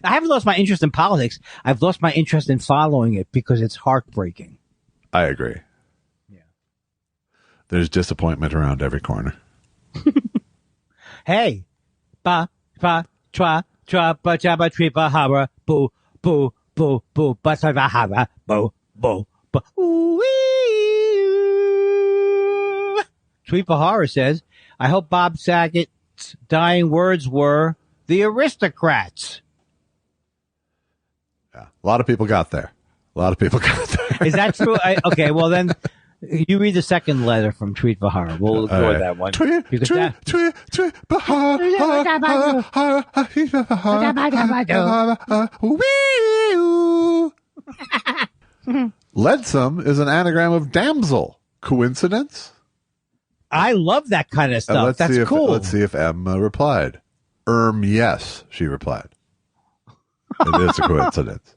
I haven't lost my interest in politics. I've lost my interest in following it because it's heartbreaking. I agree. Yeah. There's disappointment around every corner. Hey, ba ba tra tra ba ja ba tri ba hara boo boo boo boo ba sa ba hara boo boo boo. Tweet Bahara says, I hope Bob Saget's dying words were the aristocrats. Yeah, a lot of people got there. Is that true? Okay, well then, you read the second letter from Tweet Bahara. We'll ignore that one. Tweet Leadsome is an anagram of damsel. Coincidence? I love that kind of stuff. That's cool. Let's see if M replied. Yes, she replied. It is a coincidence.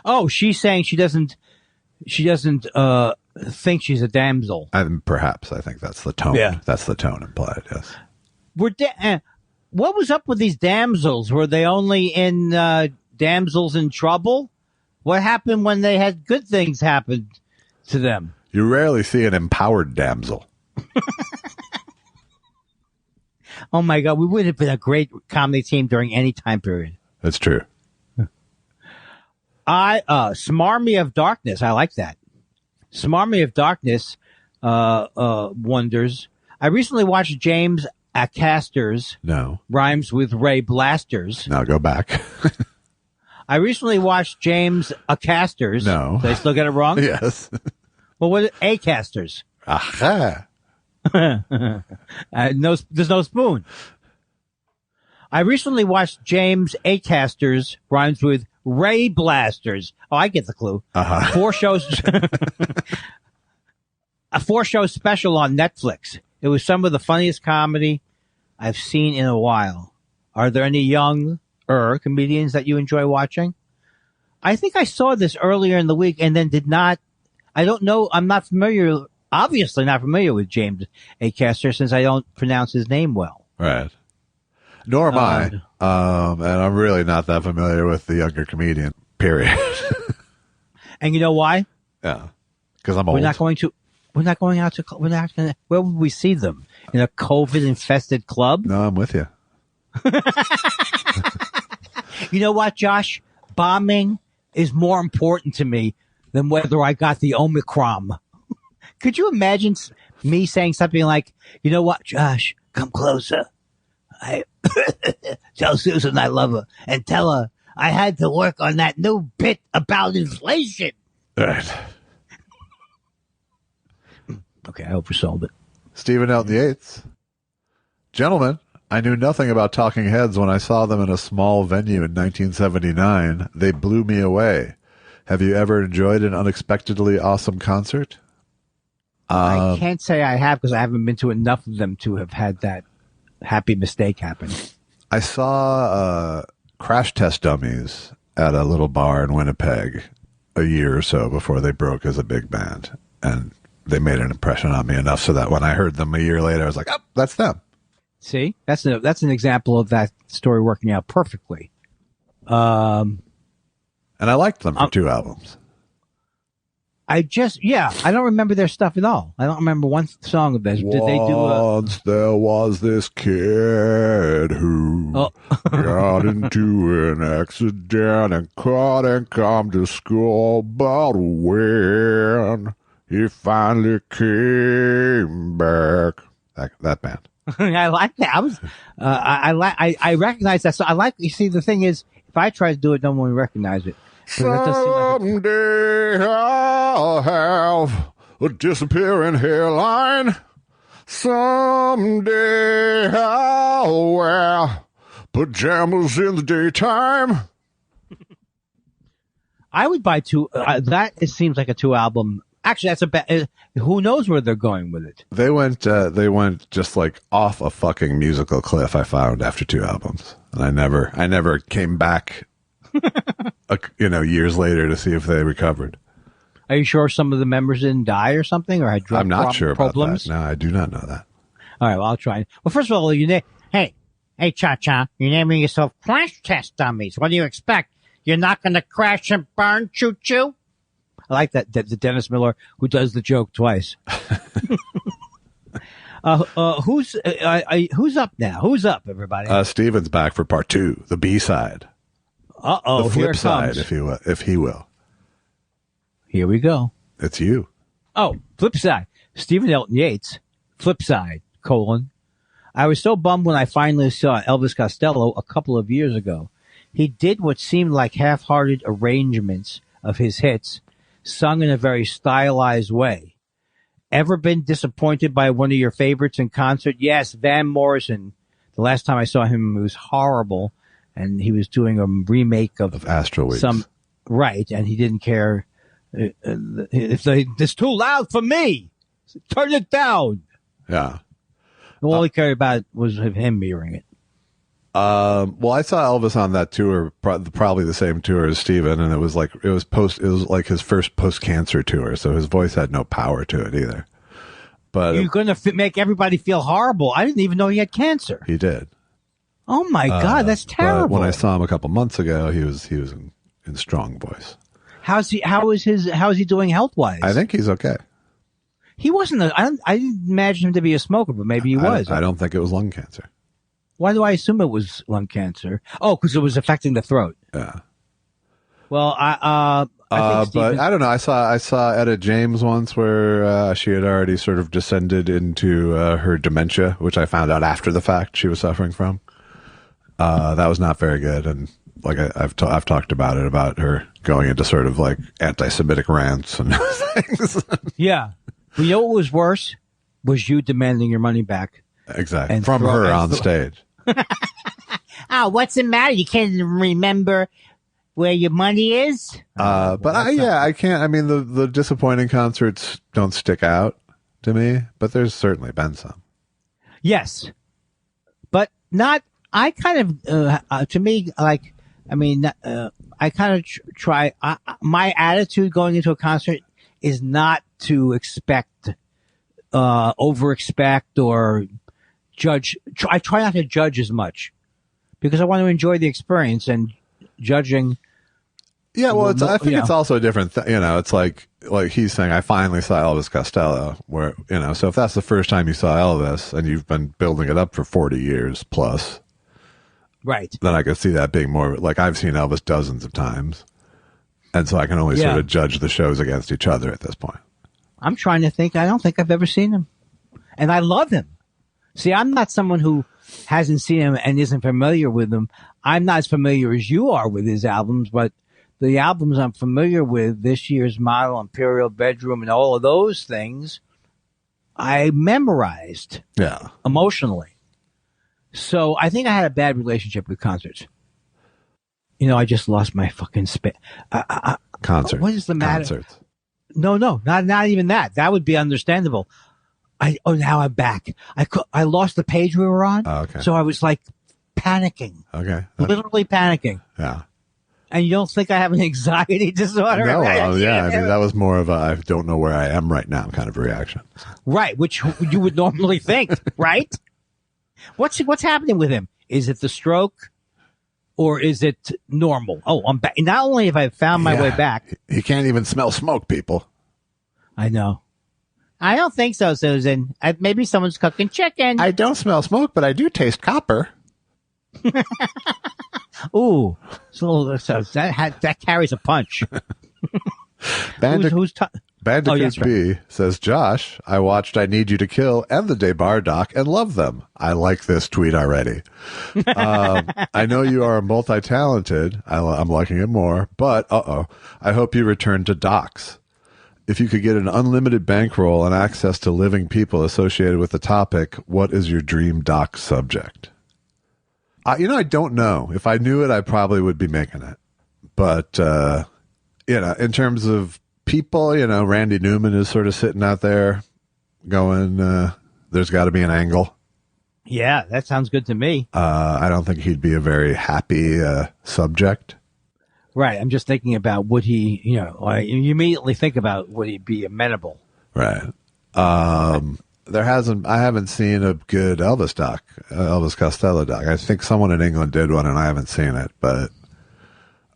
Oh, she's saying she doesn't think she's a damsel. Perhaps. I think that's the tone. Yeah. That's the tone implied, yes. What was up with these damsels? Were they only in damsels in trouble? What happened when they had good things happen to them? You rarely see an empowered damsel. Oh my God, we would have been a great comedy team during any time period. That's true. Smarmy of Darkness. I like that. Smarmy of Darkness wonders. I recently watched James Acaster's. No. Rhymes with Ray Blasters. Now go back. I recently watched James Acaster's. No. Did I still get it wrong? Yes. Well, what is it? Acasters. Aha. No, there's no spoon. I recently watched James Acaster's. Rhymes with Ray Blasters. Oh, I get the clue. Uh-huh. 4 shows. A 4-show special on Netflix. It was some of the funniest comedy I've seen in a while. Are there any younger comedians that you enjoy watching? I think I saw this earlier in the week and then did not. I don't know. I'm not familiar. Obviously not familiar with James Acaster since I don't pronounce his name well. Right. Nor am I. And I'm really not that familiar with the younger comedian, period. And you know why? Yeah. Because I'm old. We're not going out to, where would we see them? In a COVID infested club? No, I'm with you. You know what, Josh? Bombing is more important to me than whether I got the Omicron. Could you imagine me saying something like, you know what, Josh, come closer. I tell Susan I love her and tell her I had to work on that new bit about inflation. Right. Okay, I oversold it. Stephen Elton Yates. Gentlemen, I knew nothing about Talking Heads when I saw them in a small venue in 1979. They blew me away. Have you ever enjoyed an unexpectedly awesome concert? I can't say I have because I haven't been to enough of them to have had that happy mistake happen. I saw Crash Test Dummies at a little bar in Winnipeg a year or so before they broke as a big band. And they made an impression on me enough so that when I heard them a year later, I was like, oh, that's them. See, that's an example of that story working out perfectly. And I liked them for 2 albums. I don't remember their stuff at all. I don't remember one song of theirs. Did they do Once there was this kid who got into an accident and couldn't come to school, but when he finally came back. That band. I like that. I recognize that. So I like. You see, the thing is, if I try to do it, no one will recognize it. Someday I'll have a disappearing hairline. Someday I'll wear pajamas in the daytime. I would buy 2. It seems like a 2 album. Actually, that's a bad. Who knows where they're going with it? They went just like off a fucking musical cliff. I found after 2 albums, and I never came back. Years later to see if they recovered. Are you sure some of the members didn't die or something, or had drug I'm not sure about problems? that. No, I do not know that. All right, well, I'll try. Well, first of all, hey, Cha-Cha, you're naming yourself crash test dummies. What do you expect? You're not going to crash and burn, choo-choo? I like that the Dennis Miller who does the joke twice. Who's up now? Who's up, everybody? Steven's back for part 2, the B-side. The flip side, if he will. Here we go. It's you. Oh, flip side. Stephen Elton Yates, flip side, : I was so bummed when I finally saw Elvis Costello a couple of years ago. He did what seemed like half-hearted arrangements of his hits, sung in a very stylized way. Ever been disappointed by one of your favorites in concert? Yes, Van Morrison. The last time I saw him, it was horrible. And he was doing a remake of Astral Weeks. Right, and he didn't care if it's too loud for me. Turn it down. Yeah. All he cared about was him hearing it. Well, I saw Elvis on that tour, probably the same tour as Steven, and it was like his first post-cancer tour, so his voice had no power to it either. But you're going to make everybody feel horrible. I didn't even know he had cancer. He did. Oh my God, that's terrible. But when I saw him a couple months ago, he was in strong voice. How is he doing health wise? I think he's okay. He wasn't. I didn't imagine him to be a smoker, but maybe he was. I don't think it was lung cancer. Why do I assume it was lung cancer? Oh, because it was affecting the throat. Yeah. Well, I think but I don't know. I saw Etta James once where she had already sort of descended into her dementia, which I found out after the fact she was suffering from. That was not very good, and like I've talked about it, about her going into sort of like anti-Semitic rants and things. Yeah, but you know what was worse was you demanding your money back. Exactly, from her on stage. Oh, what's the matter? You can't remember where your money is? But I can't. I mean, the disappointing concerts don't stick out to me, but there's certainly been some. Yes, but not. I kind of, to me, like, I mean, I kind of try. My attitude going into a concert is not to over expect or judge. I try not to judge as much because I want to enjoy the experience, and judging. Yeah, well, I think it's also a different thing. It's like he's saying, I finally saw Elvis Costello, where, so if that's the first time you saw Elvis and you've been building it up for 40 years plus. Right. Then I could see that being more like I've seen Elvis dozens of times. And so I can only sort of judge the shows against each other at this point. I'm trying to think. I don't think I've ever seen him. And I love him. See, I'm not someone who hasn't seen him and isn't familiar with him. I'm not as familiar as you are with his albums, but the albums I'm familiar with, This Year's Model, Imperial Bedroom, and all of those things, I memorized. Yeah. Emotionally. So I think I had a bad relationship with concerts. I just lost my fucking spit. Concert. What is the matter? Concerts. No, not even that. That would be understandable. Now I'm back. I lost the page we were on. Oh, okay. So I was like panicking. Okay. Literally panicking. Yeah. And you don't think I have an anxiety disorder? No, yeah. I mean, that was more of a I don't know where I am right now kind of reaction. Right, which you would normally think, right? What's happening with him? Is it the stroke, or is it normal? Oh, I'm back. Not only have I found my way back, he can't even smell smoke, people. I know. I don't think so, Susan. Maybe someone's cooking chicken. I don't smell smoke, but I do taste copper. Ooh, so that carries a punch. Bandicoot B says, Josh, I watched I Need You to Kill and the Debar doc and love them. I like this tweet already. I know you are multi-talented. I'm liking it more, but I hope you return to docs. If you could get an unlimited bankroll and access to living people associated with the topic, what is your dream doc subject? I don't know. If I knew it, I probably would be making it. But, in terms of people, Randy Newman is sort of sitting out there going, there's got to be an angle. Yeah, that sounds good to me. I don't think he'd be a very happy subject. Right. I'm just thinking about would he, you immediately think about would he be amenable? Right. I haven't seen a good Elvis Costello doc. I think someone in England did one and I haven't seen it, but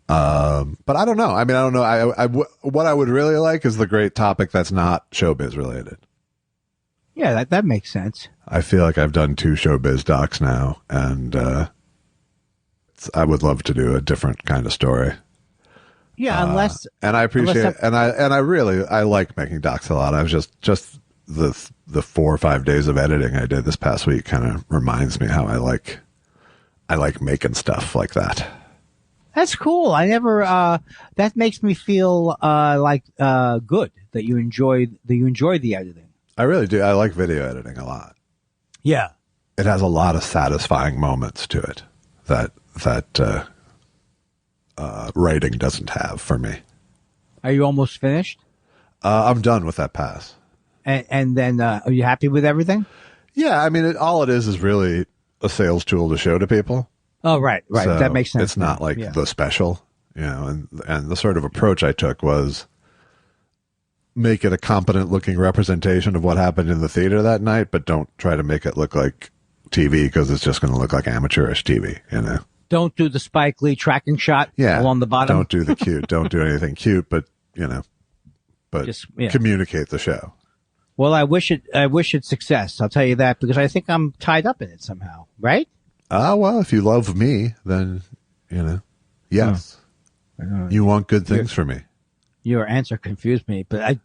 I don't know. I mean, I don't know. What I would really like is the great topic that's not showbiz related. Yeah, that makes sense. I feel like I've done 2 showbiz docs now, and I would love to do a different kind of story. Yeah, and I appreciate and I like making docs a lot. I was just the 4 or 5 days of editing I did this past week kind of reminds me how I like making stuff like that. That's cool. I never. That makes me feel good that you enjoy the editing. I really do. I like video editing a lot. Yeah, it has a lot of satisfying moments to it that writing doesn't have for me. Are you almost finished? I'm done with that pass. And then, are you happy with everything? Yeah, I mean, all it is really a sales tool to show to people. Oh, right. So that makes sense. It's not like the special, and the sort of approach I took was make it a competent looking representation of what happened in the theater that night, but don't try to make it look like TV because it's just going to look like amateurish TV, Don't do the Spike Lee tracking shot along the bottom. Don't do the cute. Don't do anything cute, but, just communicate the show. Well, I wish it success. I'll tell you that because I think I'm tied up in it somehow, right? Well, if you love me, then, yes. You want good things for me. Your answer confused me, but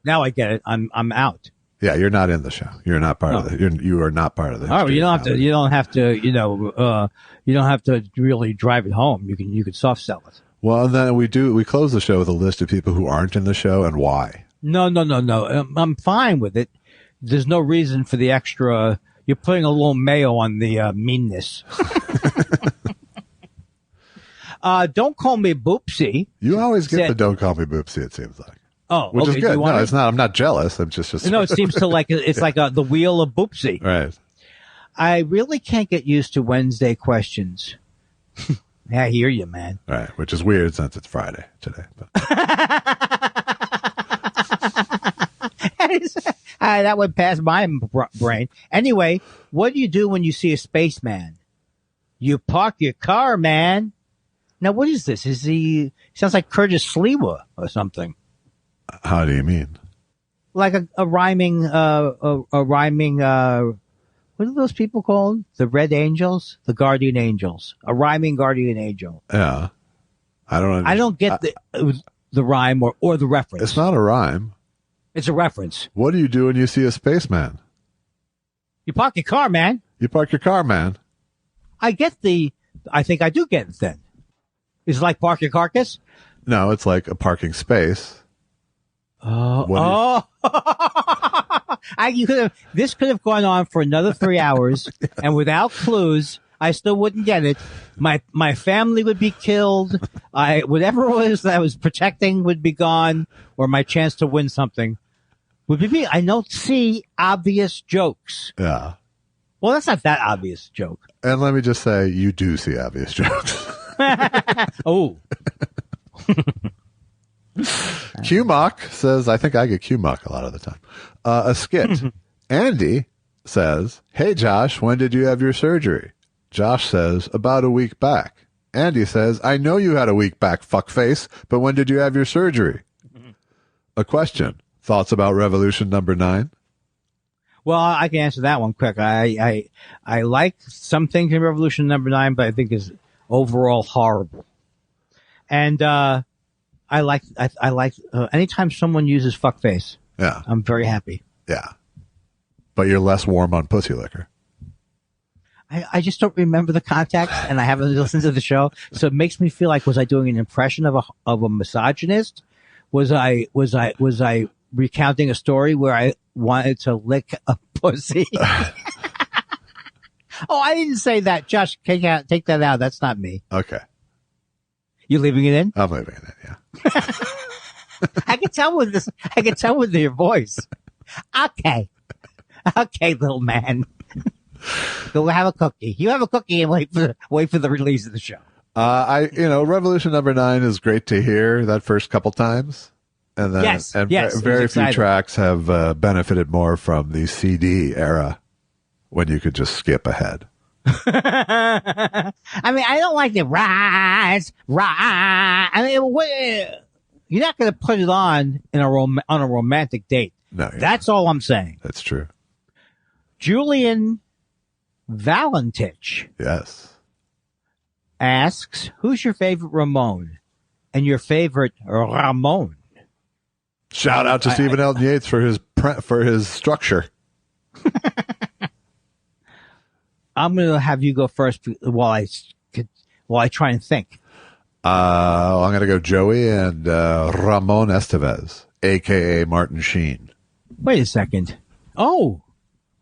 now I get it. I'm out. Yeah, you're not in the show. You're not part of it. You are not part of the. Oh, you don't have to. You don't have to really drive it home. You can soft sell it. Well, and then we close the show with a list of people who aren't in the show and why. No. I'm fine with it. There's no reason for the extra. You're putting a little mayo on the meanness. Don't call me Boopsie. You always get the don't call me Boopsie, it seems like. Oh, which is good. No, it's not. I'm not jealous. I'm just. No, it seems to it's like the wheel of Boopsie. Right. I really can't get used to Wednesday questions. I hear you, man. Right, which is weird since it's Friday today. But. That went past my brain. Anyway, what do you do when you see a spaceman? You park your car, man. Now, what is this? Sounds like Curtis Sliwa or something. How do you mean? Like a rhyming, what are those people called? The Red Angels? The Guardian Angels. A rhyming guardian angel. Yeah. I don't get the rhyme or the reference. It's not a rhyme. It's a reference. What do you do when you see a spaceman? You park your car, man. You park your car, man. I think I do get it then. Is it like park your carcass? No, it's like a parking space. This could have gone on for another 3 hours, and without clues, I still wouldn't get it. My family would be killed. Whatever it was that I was protecting would be gone, or my chance to win something would be me. I don't see obvious jokes. Yeah. Well, that's not that obvious joke. And let me just say, you do see obvious jokes. Oh. Q-Mock says, I think I get Q-Mock a lot of the time. A skit. Andy says, hey, Josh, when did you have your surgery? Josh says, about a week back. Andy says, I know you had a week back, fuckface, but when did you have your surgery? A question. Thoughts about Revolution number 9? Well, I can answer that one quick. I like some things in Revolution number 9, but I think is overall horrible. And I like anytime someone uses fuckface. Yeah. I'm very happy. Yeah. But you're less warm on pussy liquor. I just don't remember the context, and I haven't listened to the show, so it makes me feel like, was I doing an impression of a misogynist? Was I recounting a story where I wanted to lick a pussy? Oh, I didn't say that. Josh, take that out. That's not me. Okay. You leaving it in? I'm leaving it in, yeah. I can tell with your voice. Okay, little man. Go have a cookie. You have a cookie and wait for the release of the show. Revolution number 9 is great to hear that first couple times. And then, yes, very few tracks have benefited more from the CD era when you could just skip ahead. I mean, I don't like the rise. I mean, you're not going to put it on on a romantic date. No, that's all I'm saying. That's true. Julian Valentich, yes, asks, who's your favorite Ramon and your favorite Ramon? Shout out to Stephen Elton Yates for his structure. I'm going to have you go first while I try and think. I'm going to go Joey and Ramon Estevez, a.k.a. Martin Sheen. Wait a second. Oh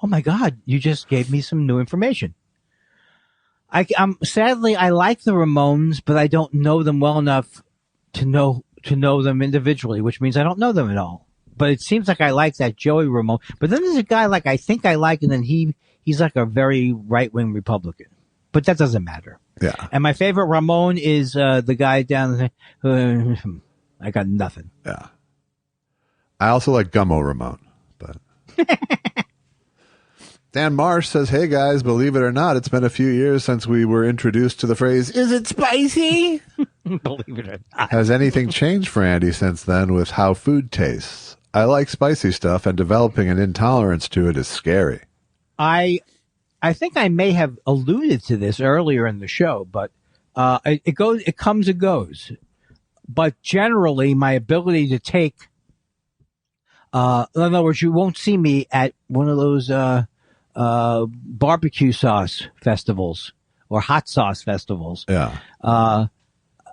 my God! You just gave me some new information. Sadly, I like the Ramones, but I don't know them well enough to know them individually, which means I don't know them at all. But it seems like I like that Joey Ramone. But then there's a guy like I think I like, and then he's like a very right-wing Republican. But that doesn't matter. Yeah. And my favorite Ramone is the guy down there. I got nothing. Yeah. I also like Gummo Ramone, but. Dan Marsh says, hey guys, believe it or not, it's been a few years since we were introduced to the phrase, is it spicy? Believe it or not. Has anything changed for Andy since then with how food tastes? I like spicy stuff, and developing an intolerance to it is scary. I think I may have alluded to this earlier in the show, but it comes and goes. But generally, my ability to take, in other words, you won't see me at one of those barbecue sauce festivals or hot sauce festivals. Yeah.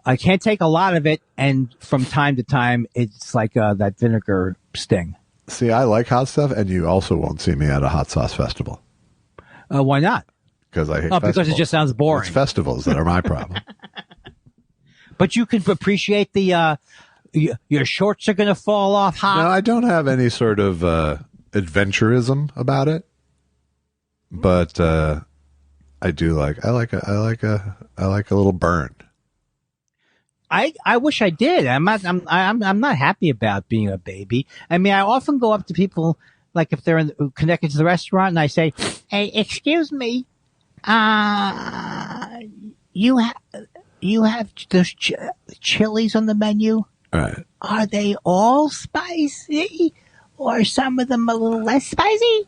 I can't take a lot of it, and from time to time, it's like that vinegar sting. See, I like hot stuff, and you also won't see me at a hot sauce festival. Why not? Because I hate festivals. Because it just sounds boring. It's festivals that are my problem. But you can appreciate the your shorts are going to fall off hot. No, I don't have any sort of adventurism about it, but I do like I like a little burn. I wish I did. I'm not happy about being a baby. I mean, I often go up to people, like if they're connected to the restaurant, and I say, "Hey, excuse me, you have those chilies on the menu? Right. Are they all spicy, or some of them a little less spicy?"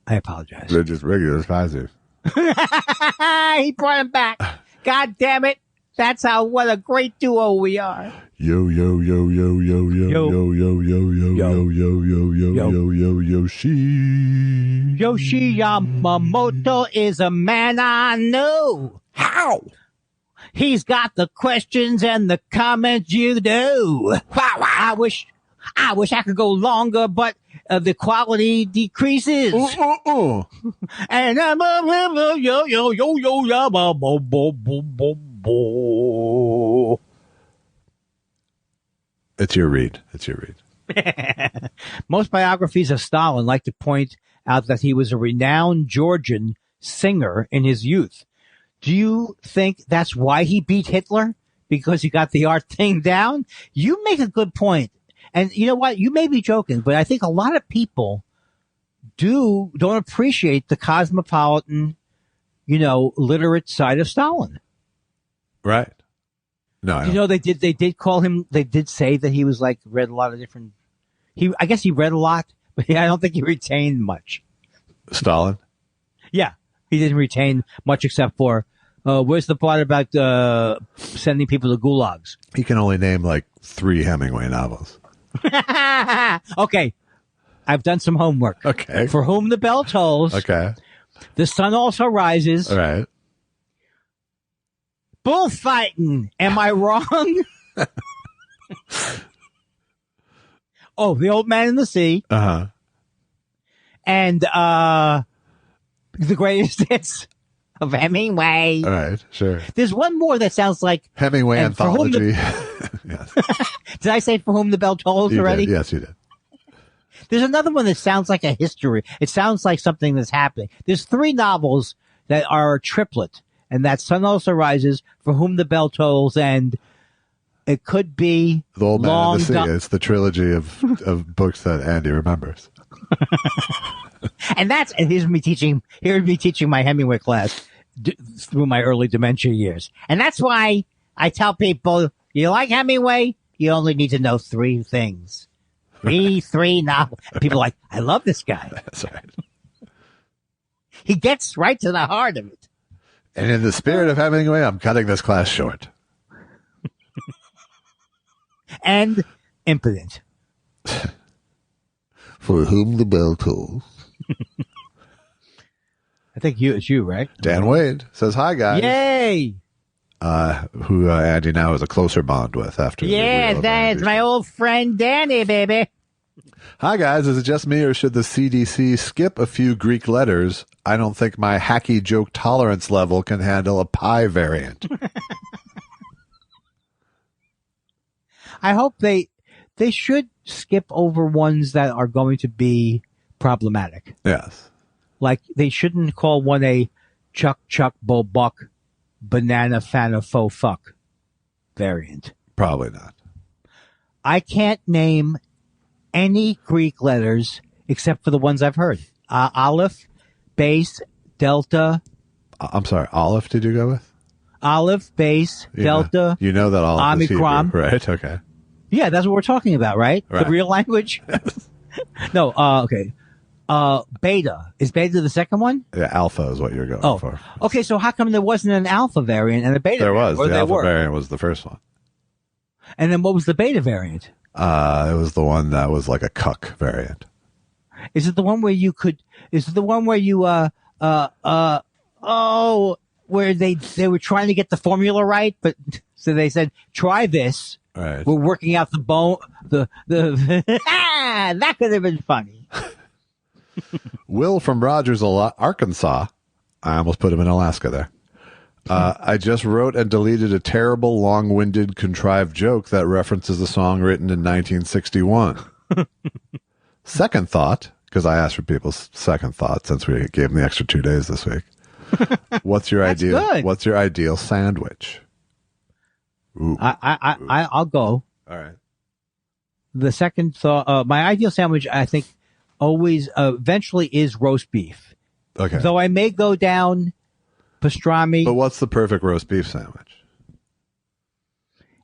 I apologize. They're just regular spicy. He brought him back. God damn it. That's what a great duo we are. Yo, yo, yo, yo, yo, yo, yo, yo, yo, yo, yo, yo, yo, yo, yo, Yoshi. Yoshi Yamamoto is a man I know. How? He's got the questions and the comments you do. I wish I could go longer, but the quality decreases. And I'm yo yo yo yo yo bo bo bo bo bo. It's your read. It's your read. Most biographies of Stalin like to point out that he was a renowned Georgian singer in his youth. Do you think that's why he beat Hitler? Because he got the art thing down? You make a good point. And you know what? You may be joking, but I think a lot of people don't appreciate the cosmopolitan, literate side of Stalin. Right. No, they did call him, they did say that he was read a lot of different, I guess he read a lot, but I don't think he retained much. Stalin? Yeah. He didn't retain much except for, where's the part about, sending people to gulags? He can only name 3 Hemingway novels. Okay. I've done some homework. Okay. For Whom the Bell Tolls. Okay. The Sun Also Rises. All right. Bullfighting. Am I wrong? Oh, The Old Man in the Sea. Uh-huh. And The Greatest Hits of Hemingway. All right, sure. There's one more that sounds like Hemingway anthology. Yes. Did I say For Whom the Bell Tolls already? Did. Yes, you did. There's another one that sounds like a history. It sounds like something that's happening. There's 3 novels that are a triplet, and that's Sun Also Rises, For Whom the Bell Tolls, and it could be The Old Man in the Sea. It's the trilogy of books that Andy remembers. And here's me teaching my Hemingway class through my early dementia years. And that's why I tell people, you like Hemingway? You only need to know 3 things. Three novels. People are like, I love this guy. That's right. He gets right to the heart of it. And in the spirit of Hemingway, I'm cutting this class short. And impotent. For Whom the Bell Tolls. I think it's you, right? Dan Wade says, hi, guys. Yay! Who Andy now has a closer bond with after. Yeah, that's my old friend Danny, baby. Hi, guys. Is it just me, or should the CDC skip a few Greek letters? I don't think my hacky joke tolerance level can handle a pi variant. I hope they should skip over ones that are going to be problematic. Yes. Like, they shouldn't call one a Chuck Bo Buck banana fana faux fuck variant. Probably not. I can't name any Greek letters except for the ones I've heard. Aleph, base, delta. I'm sorry, Aleph did you go with? Aleph, base, delta. You know that Aleph Omicron. is Hebrew, right? Okay. Yeah, that's what we're talking about, right? The real language? No, okay. Beta. Is beta the second one? Yeah, alpha is what you're going for. Okay, so how come there wasn't an alpha variant and a beta There variant? was. The alpha variant was the first one. And then what was the beta variant? It was the one that was like a cuck variant. Is it the one where you where they were trying to get the formula right, but so they said, try this. Right. We're working out the bone, that could have been funny. Will from Rogers, Arkansas. I almost put him in Alaska there. I just wrote and deleted a terrible, long-winded, contrived joke that references a song written in 1961. Second thought, because I asked for people's second thought since we gave them the extra 2 days this week. What's your ideal sandwich? Ooh. I'll go. All right. The second thought, my ideal sandwich, I think, always eventually is roast beef. Okay. Though I may go down pastrami. But what's the perfect roast beef sandwich?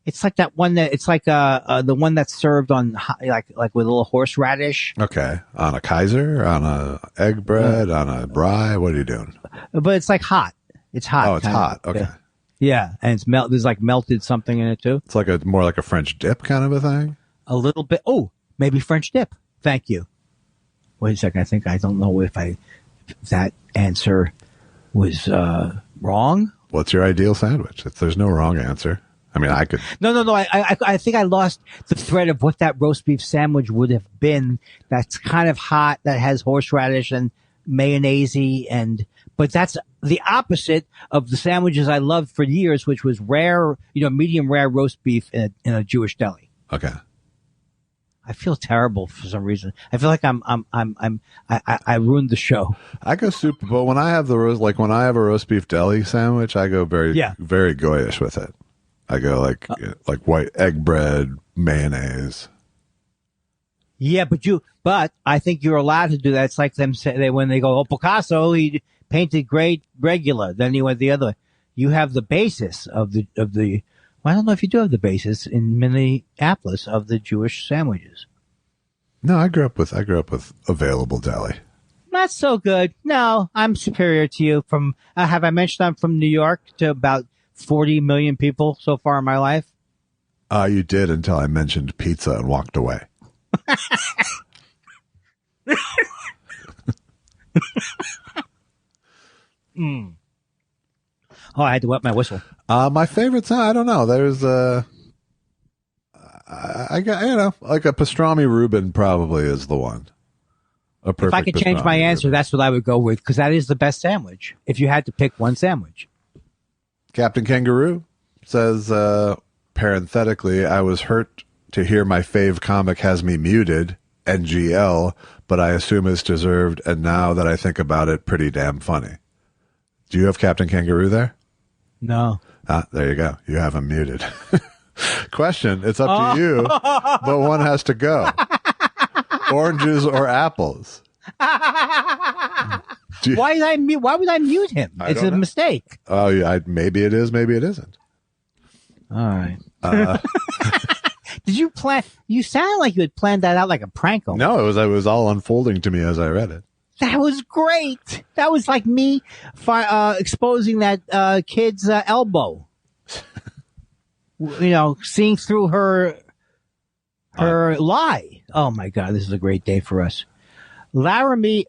It's like that one it's like the one that's served on like with a little horseradish. Okay. On a Kaiser, on a egg bread, on a brie. What are you doing? But it's like hot. It's hot. Oh, it's hot. Of. Okay. Yeah, and it's there's like melted something in it too. It's like more like a French dip kind of a thing. A little bit. Oh, maybe French dip. Thank you. Wait a second. I don't know if that answer was wrong. What's your ideal sandwich? There's no wrong answer. I mean, I could. No. I think I lost the thread of what that roast beef sandwich would have been. That's kind of hot. That has horseradish and mayonnaise but that's the opposite of the sandwiches I loved for years, which was rare, medium rare roast beef in a Jewish deli. Okay. I feel terrible for some reason. I feel like I ruined the show. I go super, but when I have when I have a roast beef deli sandwich, I go very goyish with it. I go like white egg bread, mayonnaise. Yeah, but I think you're allowed to do that. It's like them say when they go, Picasso, he painted great regular. Then he went the other way. You have the basis of the. Well, I don't know if you do have the basis in Minneapolis of the Jewish sandwiches. No, I grew up with available deli. Not so good. No, I'm superior to you. Have I mentioned I'm from New York to about 40 million people so far in my life? You did until I mentioned pizza and walked away. Oh, I had to wet my whistle. My favorite song, I don't know. There's I got like a pastrami Reuben probably is the one. If I could change my answer, that's what I would go with because that is the best sandwich. If you had to pick one sandwich. Captain Kangaroo says, parenthetically, I was hurt to hear my fave comic has me muted, NGL, but I assume it's deserved, and now that I think about it, pretty damn funny. Do you have Captain Kangaroo there? No. There you go. You have him muted. Question, it's up to you, but one has to go. Oranges or apples? Why would I mute him? It's a mistake. Oh, yeah, maybe it is, maybe it isn't. All right. Did you plan? You sound like you had planned that out like a prank. No, it was all unfolding to me as I read it. That was great. That was like me exposing that kid's elbow. Seeing through her lie. Oh my God, this is a great day for us. Laramie?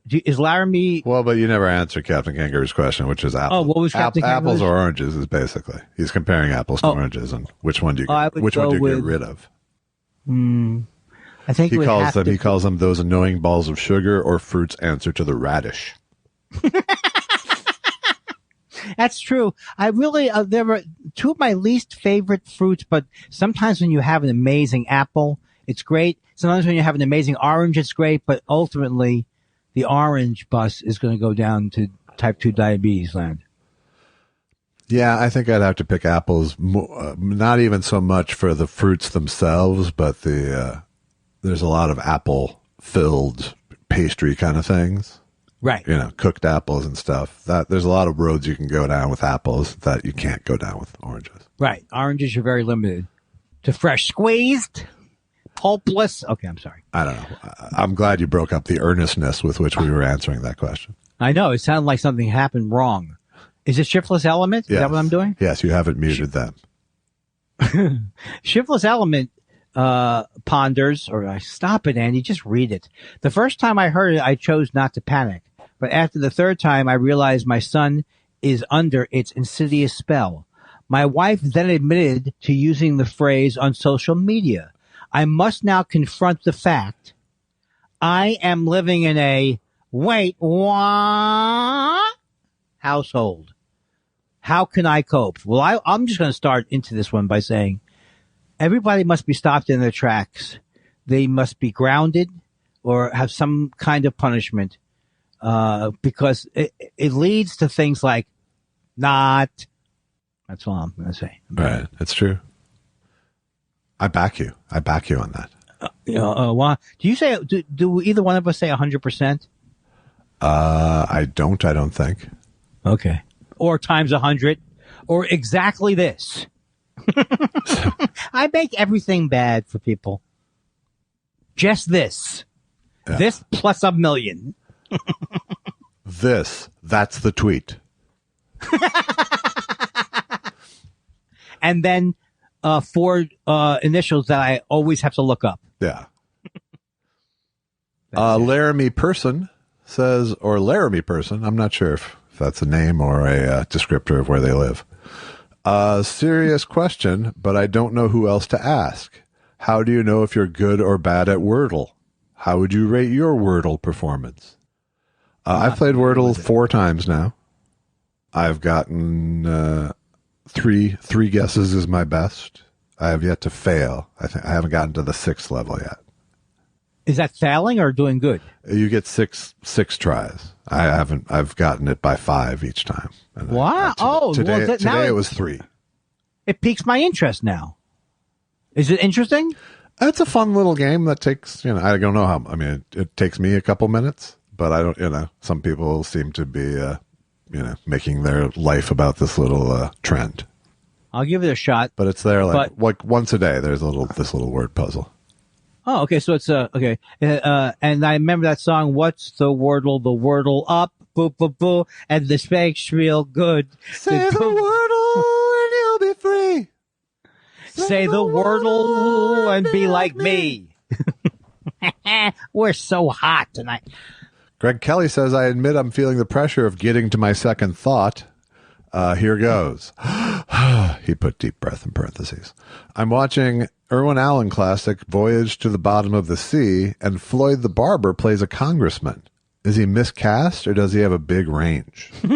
Well, but you never answered Captain Kangaroo's question, which is apples. Oh, what was Captain Kangaroo's? Apples or oranges is basically he's comparing apples to oranges, and which one do you get rid of? I think he calls them those annoying balls of sugar or fruit's answer to the radish. That's true. I really there were two of my least favorite fruits, but sometimes when you have an amazing apple, it's great. Sometimes when you have an amazing orange, it's great, but ultimately the orange bus is going to go down to type 2 diabetes land. Yeah, I think I'd have to pick apples, not even so much for the fruits themselves, but there's a lot of apple-filled pastry kind of things. Right. Cooked apples and stuff. There's a lot of roads you can go down with apples that you can't go down with oranges. Right. Oranges, you're very limited to fresh squeezed. Hopeless. Okay, I'm sorry. I don't know. I'm glad you broke up the earnestness with which we were answering that question. I know. It sounded like something happened wrong. Is it Shiftless Element? Yes. Is that what I'm doing? Yes, you haven't muted them. Shiftless Element ponders, stop it, Andy, just read it. The first time I heard it, I chose not to panic. But after the third time, I realized my son is under its insidious spell. My wife then admitted to using the phrase on social media. I must now confront the fact I am living in a household. How can I cope? Well, I'm just going to start into this one by saying everybody must be stopped in their tracks. They must be grounded or have some kind of punishment because it leads to things like not. That's all I'm going to say. Right. It's true. I back you on that. Do you say, do either one of us say 100%? I don't think. Okay. Or times 100 or exactly this. I make everything bad for people. Just this. Yeah. This plus a million. That's the tweet. And then 4 initials that I always have to look up. Yeah. Laramie Person says, or Laramie Person, I'm not sure if that's a name or a descriptor of where they live. Serious question, but I don't know who else to ask. How do you know if you're good or bad at Wordle? How would you rate your Wordle performance? I've played Wordle 4 times now. I've gotten 3 guesses is my best. I have yet to fail. I haven't gotten to the 6th level yet. Is that failing or doing good? You get six tries. I've gotten it by 5 each time. And Wow. today it was 3. It piques my interest now. Is it interesting? It's a fun little game that takes, I don't know how, it takes me a couple minutes, but I don't, some people seem to be, making their life about this little trend. I'll give it a shot. But it's there like once a day. There's this little word puzzle. Oh, okay. So it's okay. And I remember that song. What's the wordle? The wordle up, boo boo boo, and this makes real good. Say the wordle and you'll be free. Say the wordle and be like me. We're so hot tonight. Greg Kelly says, I admit I'm feeling the pressure of getting to my second thought. Here goes. He put deep breath in parentheses. I'm watching Irwin Allen classic Voyage to the Bottom of the Sea, and Floyd the Barber plays a congressman. Is he miscast, or does he have a big range? They're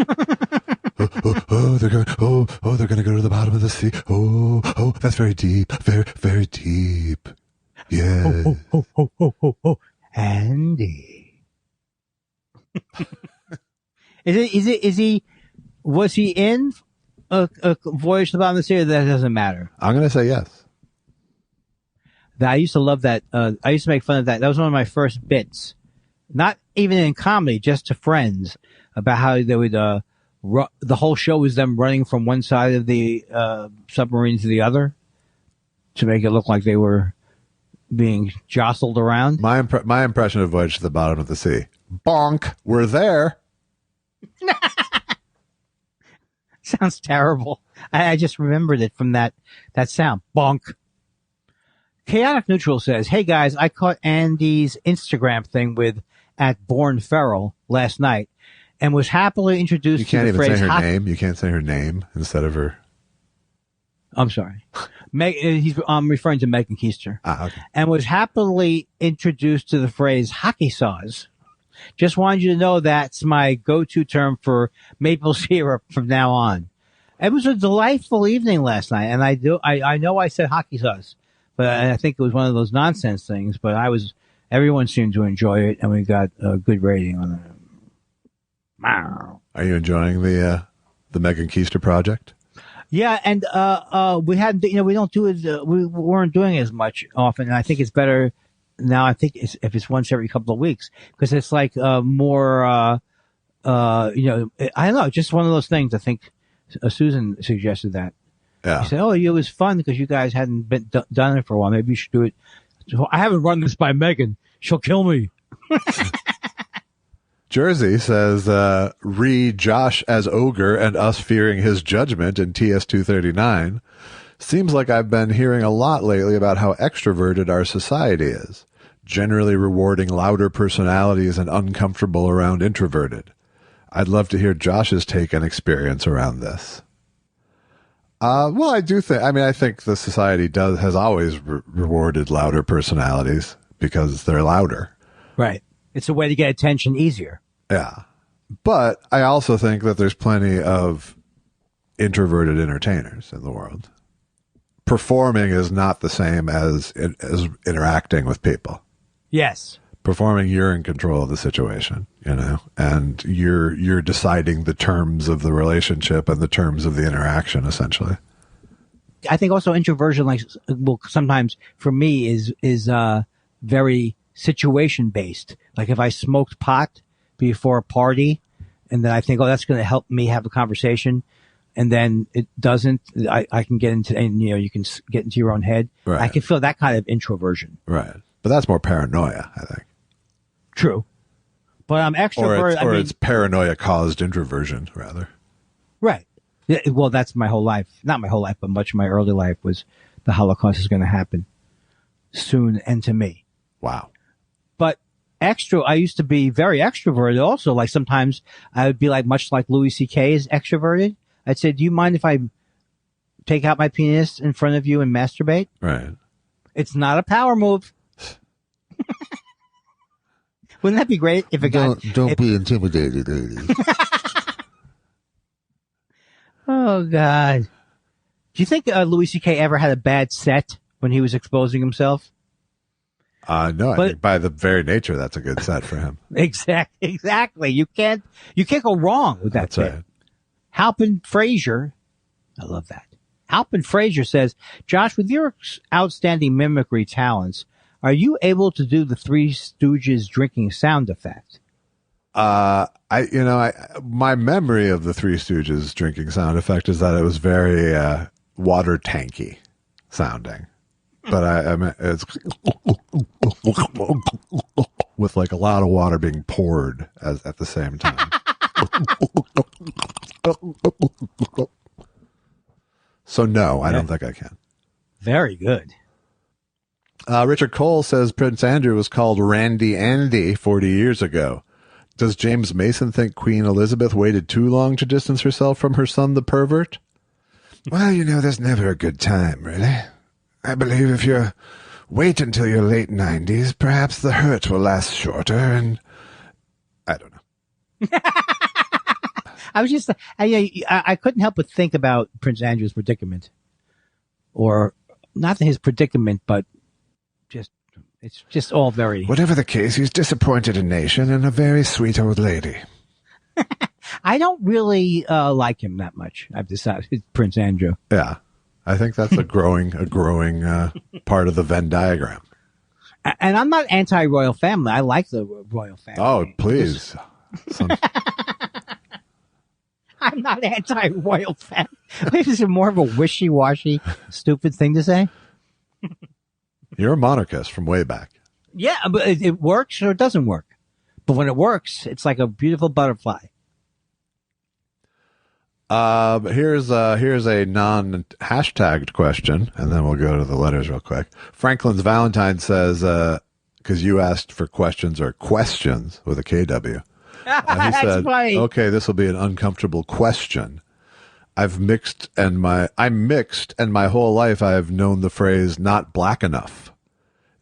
going to go to the bottom of the sea. Oh, that's very deep, very, very deep. Yeah. Andy. Was he in a Voyage to the Bottom of the Sea? Or that doesn't matter. I'm going to say yes. I used to love that. I used to make fun of that. That was one of my first bits. Not even in comedy, just to friends, about how they would, the whole show was them running from one side of the submarine to the other to make it look like they were being jostled around. My impression of Voyage to the Bottom of the Sea. Bonk, we're there. Sounds terrible. I just remembered it from that sound. Bonk. Chaotic Neutral says, hey guys, I caught Andy's Instagram thing with @BornFeral last night and was happily introduced to the phrase. You can't even say her name. You can't say her name instead of her. I'm sorry. I'm referring to Megan Keister. Okay. And was happily introduced to the phrase hockey saws. Just wanted you to know that's my go-to term for maple syrup from now on. It was a delightful evening last night, and I know I said hockey saws, but I think it was one of those nonsense things. But everyone seemed to enjoy it, and we got a good rating on it. Are you enjoying the Megan Keister project? Yeah, and we hadn't, we don't do it. We weren't doing it as much often, and I think it's better now. I think if it's once every couple of weeks, because it's like more. I don't know, just one of those things. I think Susan suggested that. Yeah. She said, "Oh, it was fun because you guys hadn't been done it for a while. Maybe you should do it." So, I haven't run this by Megan. She'll kill me. Jersey says, re Josh as ogre and us fearing his judgment in TS239. Seems like I've been hearing a lot lately about how extroverted our society is, generally rewarding louder personalities and uncomfortable around introverted. I'd love to hear Josh's take and experience around this. Well, I think the society has always rewarded louder personalities because they're louder. Right. It's a way to get attention easier. Yeah. But I also think that there's plenty of introverted entertainers in the world. Performing is not the same as interacting with people. Yes. Performing, you're in control of the situation, and you're deciding the terms of the relationship and the terms of the interaction, essentially. I think also introversion, sometimes for me is very situation based. Like if I smoked pot before a party, and then I think, that's going to help me have a conversation, and then it doesn't. I can get into, and you can get into your own head. Right. I can feel that kind of introversion. Right, but that's more paranoia, I think. True, but I'm extrovert. Or it's paranoia caused introversion, rather. Right. Yeah, well, that's my whole life. Not my whole life, but much of my early life was the Holocaust is going to happen soon, and to me. Wow. But I used to be very extroverted also. Like sometimes I would be much like Louis C.K. is extroverted. I'd say, do you mind if I take out my penis in front of you and masturbate? Right. It's not a power move. Wouldn't that be great if it Don't be intimidated, ladies. Oh, God. Do you think Louis C.K. ever had a bad set when he was exposing himself? No, I think by the very nature, that's a good set for him. Exactly. You can't go wrong with that. That's right. Halpin Frazier, I love that. Halpin Frazier says, Josh, with your outstanding mimicry talents, are you able to do the Three Stooges drinking sound effect? My memory of the Three Stooges drinking sound effect is that it was very water tanky sounding, but I mean, it's with like a lot of water being poured at the same time. So no, I don't think I can. Very good. Richard Cole says Prince Andrew was called Randy Andy 40 years ago. Does James Mason think Queen Elizabeth waited too long to distance herself from her son, the pervert? Well, there's never a good time, really. I believe if you wait until your late 90s, perhaps the hurt will last shorter, and I don't know. I couldn't help but think about Prince Andrew's predicament. Or not his predicament, but it's just all very... Whatever the case, he's disappointed a nation and a very sweet old lady. I don't really like him that much. I've decided, Prince Andrew. Yeah. I think that's a growing part of the Venn diagram. And I'm not anti-royal family. I like the royal family. Oh, please. I'm not anti-royal family. This is more of a wishy-washy, stupid thing to say. You're a monarchist from way back. Yeah, but it works or it doesn't work. But when it works, it's like a beautiful butterfly. Here's a non-hashtagged question, and then we'll go to the letters real quick. Franklin's Valentine says, because you asked for questions with a KW. He said, funny. Okay, this will be an uncomfortable question. I'm mixed, and my whole life I have known the phrase "not black enough."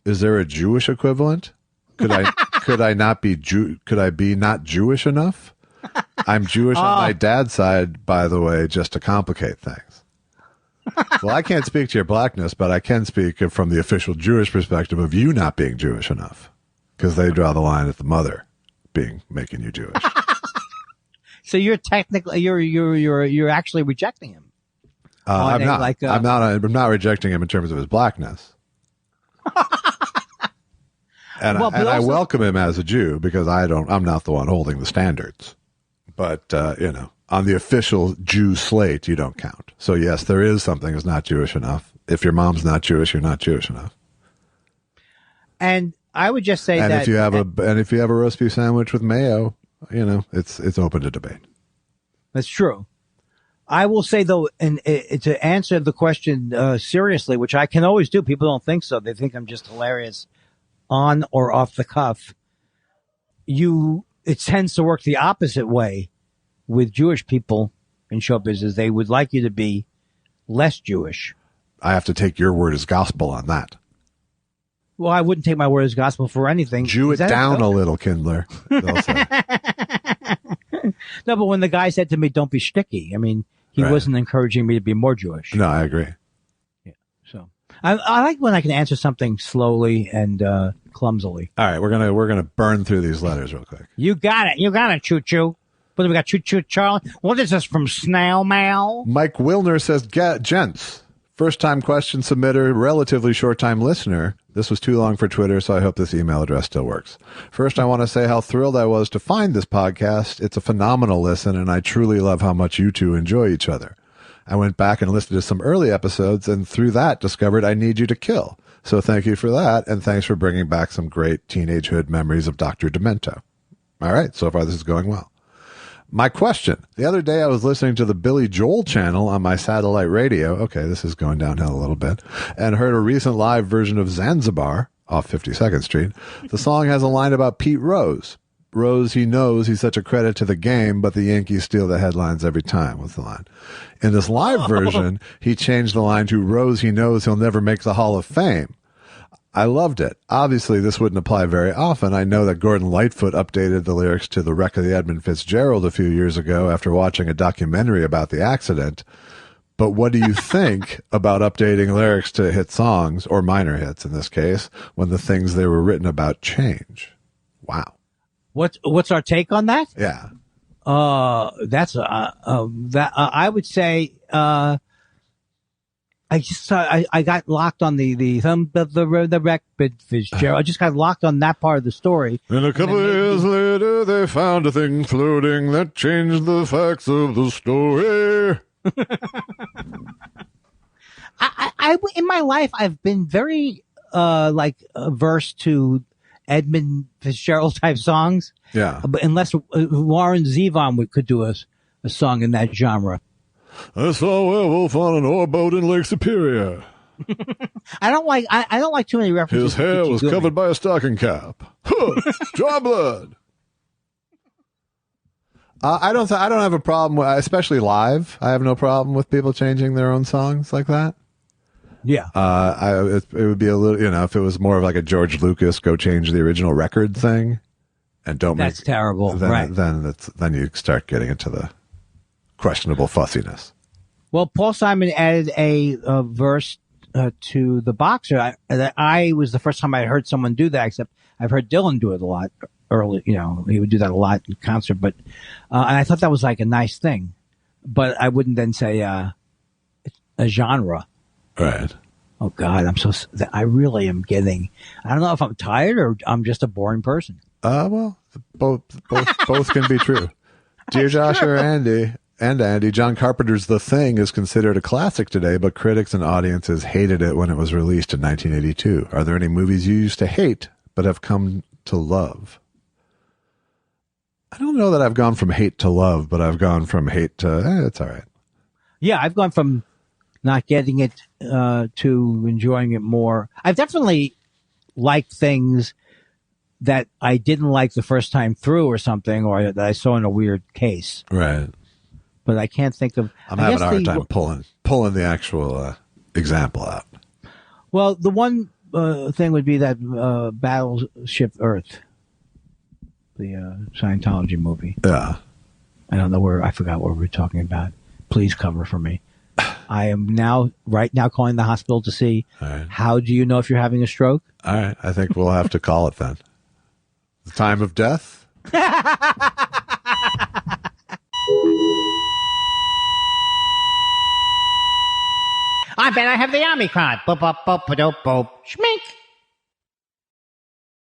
Is there a Jewish equivalent? Could I not be Could I be not Jewish enough? I'm Jewish on my dad's side, by the way, just to complicate things. Well, I can't speak to your blackness, but I can speak from the official Jewish perspective of you not being Jewish enough, because they draw the line at the mother making you Jewish. So you're technically you're actually rejecting him. I'm not. I'm not rejecting him in terms of his blackness. I welcome him as a Jew because I'm not the one holding the standards. But on the official Jew slate, you don't count. So yes, there is something that's not Jewish enough. If your mom's not Jewish, you're not Jewish enough. And I would just say if you have a roast beef sandwich with mayo, it's open to debate. That's true. I will say though, and to answer the question seriously, which I can always do. People don't think so; they think I'm just hilarious on or off the cuff. It tends to work the opposite way with Jewish people in show business. They would like you to be less Jewish. I have to take your word as gospel on that. Well, I wouldn't take my word as gospel for anything. Jew it down a little, Kindler. They'll say. No, but when the guy said to me, "Don't be shticky," I mean, he wasn't encouraging me to be more Jewish. No, I agree. Yeah. So I like when I can answer something slowly and clumsily. All right, we're gonna burn through these letters real quick. You got it, Choo Choo. What do we got, Choo Choo Charlie? What is this from Snail Mal? Mike Wilner says, gents, first-time question submitter, relatively short-time listener. This was too long for Twitter, so I hope this email address still works. First, I want to say how thrilled I was to find this podcast. It's a phenomenal listen, and I truly love how much you two enjoy each other. I went back and listened to some early episodes, and through that discovered I Need You to Kill. So thank you for that, and thanks for bringing back some great teenagehood memories of Dr. Demento. All right, so far this is going well. My question. The other day I was listening to the Billy Joel channel on my satellite radio. Okay, this is going downhill a little bit. And heard a recent live version of Zanzibar off 52nd Street. The song has a line about Pete Rose. Rose, he knows he's such a credit to the game, but the Yankees steal the headlines every time, was the line. In this live version, he changed the line to Rose, he knows he'll never make the Hall of Fame. I loved it. Obviously, this wouldn't apply very often. I know that Gordon Lightfoot updated the lyrics to The Wreck of the Edmund Fitzgerald a few years ago after watching a documentary about the accident. But what do you think about updating lyrics to hit songs, or minor hits in this case, when the things they were written about change? Wow. What's our take on that? Yeah. That's I would say I got locked on the record Fitzgerald. I just got locked on that part of the story. And a couple of years later, they found a thing floating that changed the facts of the story. I in my life, I've been very averse to Edmund Fitzgerald type songs. Yeah. But unless Warren Zevon could do a song in that genre. I saw a werewolf on an oarboat in Lake Superior. I don't like too many references. His hair was covered by a stocking cap. Draw blood. I don't have a problem with, especially live. I have no problem with people changing their own songs like that. Yeah. It would be a little, if it was more of like a George Lucas go change the original record thing, and that's terrible. Right. Then you start getting into the questionable fussiness. Well, Paul Simon added a verse to The Boxer. I was the first time I heard someone do that, except I've heard Dylan do it a lot early. He would do that a lot in concert, but and I thought that was like a nice thing, but I wouldn't then say a genre. Right. Oh God, I really am getting. I don't know if I'm tired or I'm just a boring person. Well, both can be true. Dear Josh or Andy. And Andy, John Carpenter's The Thing is considered a classic today, but critics and audiences hated it when it was released in 1982. Are there any movies you used to hate but have come to love? I don't know that I've gone from hate to love, but I've gone from hate to, it's all right. Yeah, I've gone from not getting it to enjoying it more. I've definitely liked things that I didn't like the first time through or something, or that I saw in a weird case. Right. But I can't think of. I'm having a hard time pulling the actual example out. Well, the one thing would be that Battleship Earth, the Scientology movie. Yeah. I don't know I forgot what we were talking about. Please cover for me. I am right now calling the hospital to see how do you know if you're having a stroke? All right. I think we'll have to call it then. The time of death? I bet I have the Omicron. Boop, boop, boop, boop, boop. Schmink.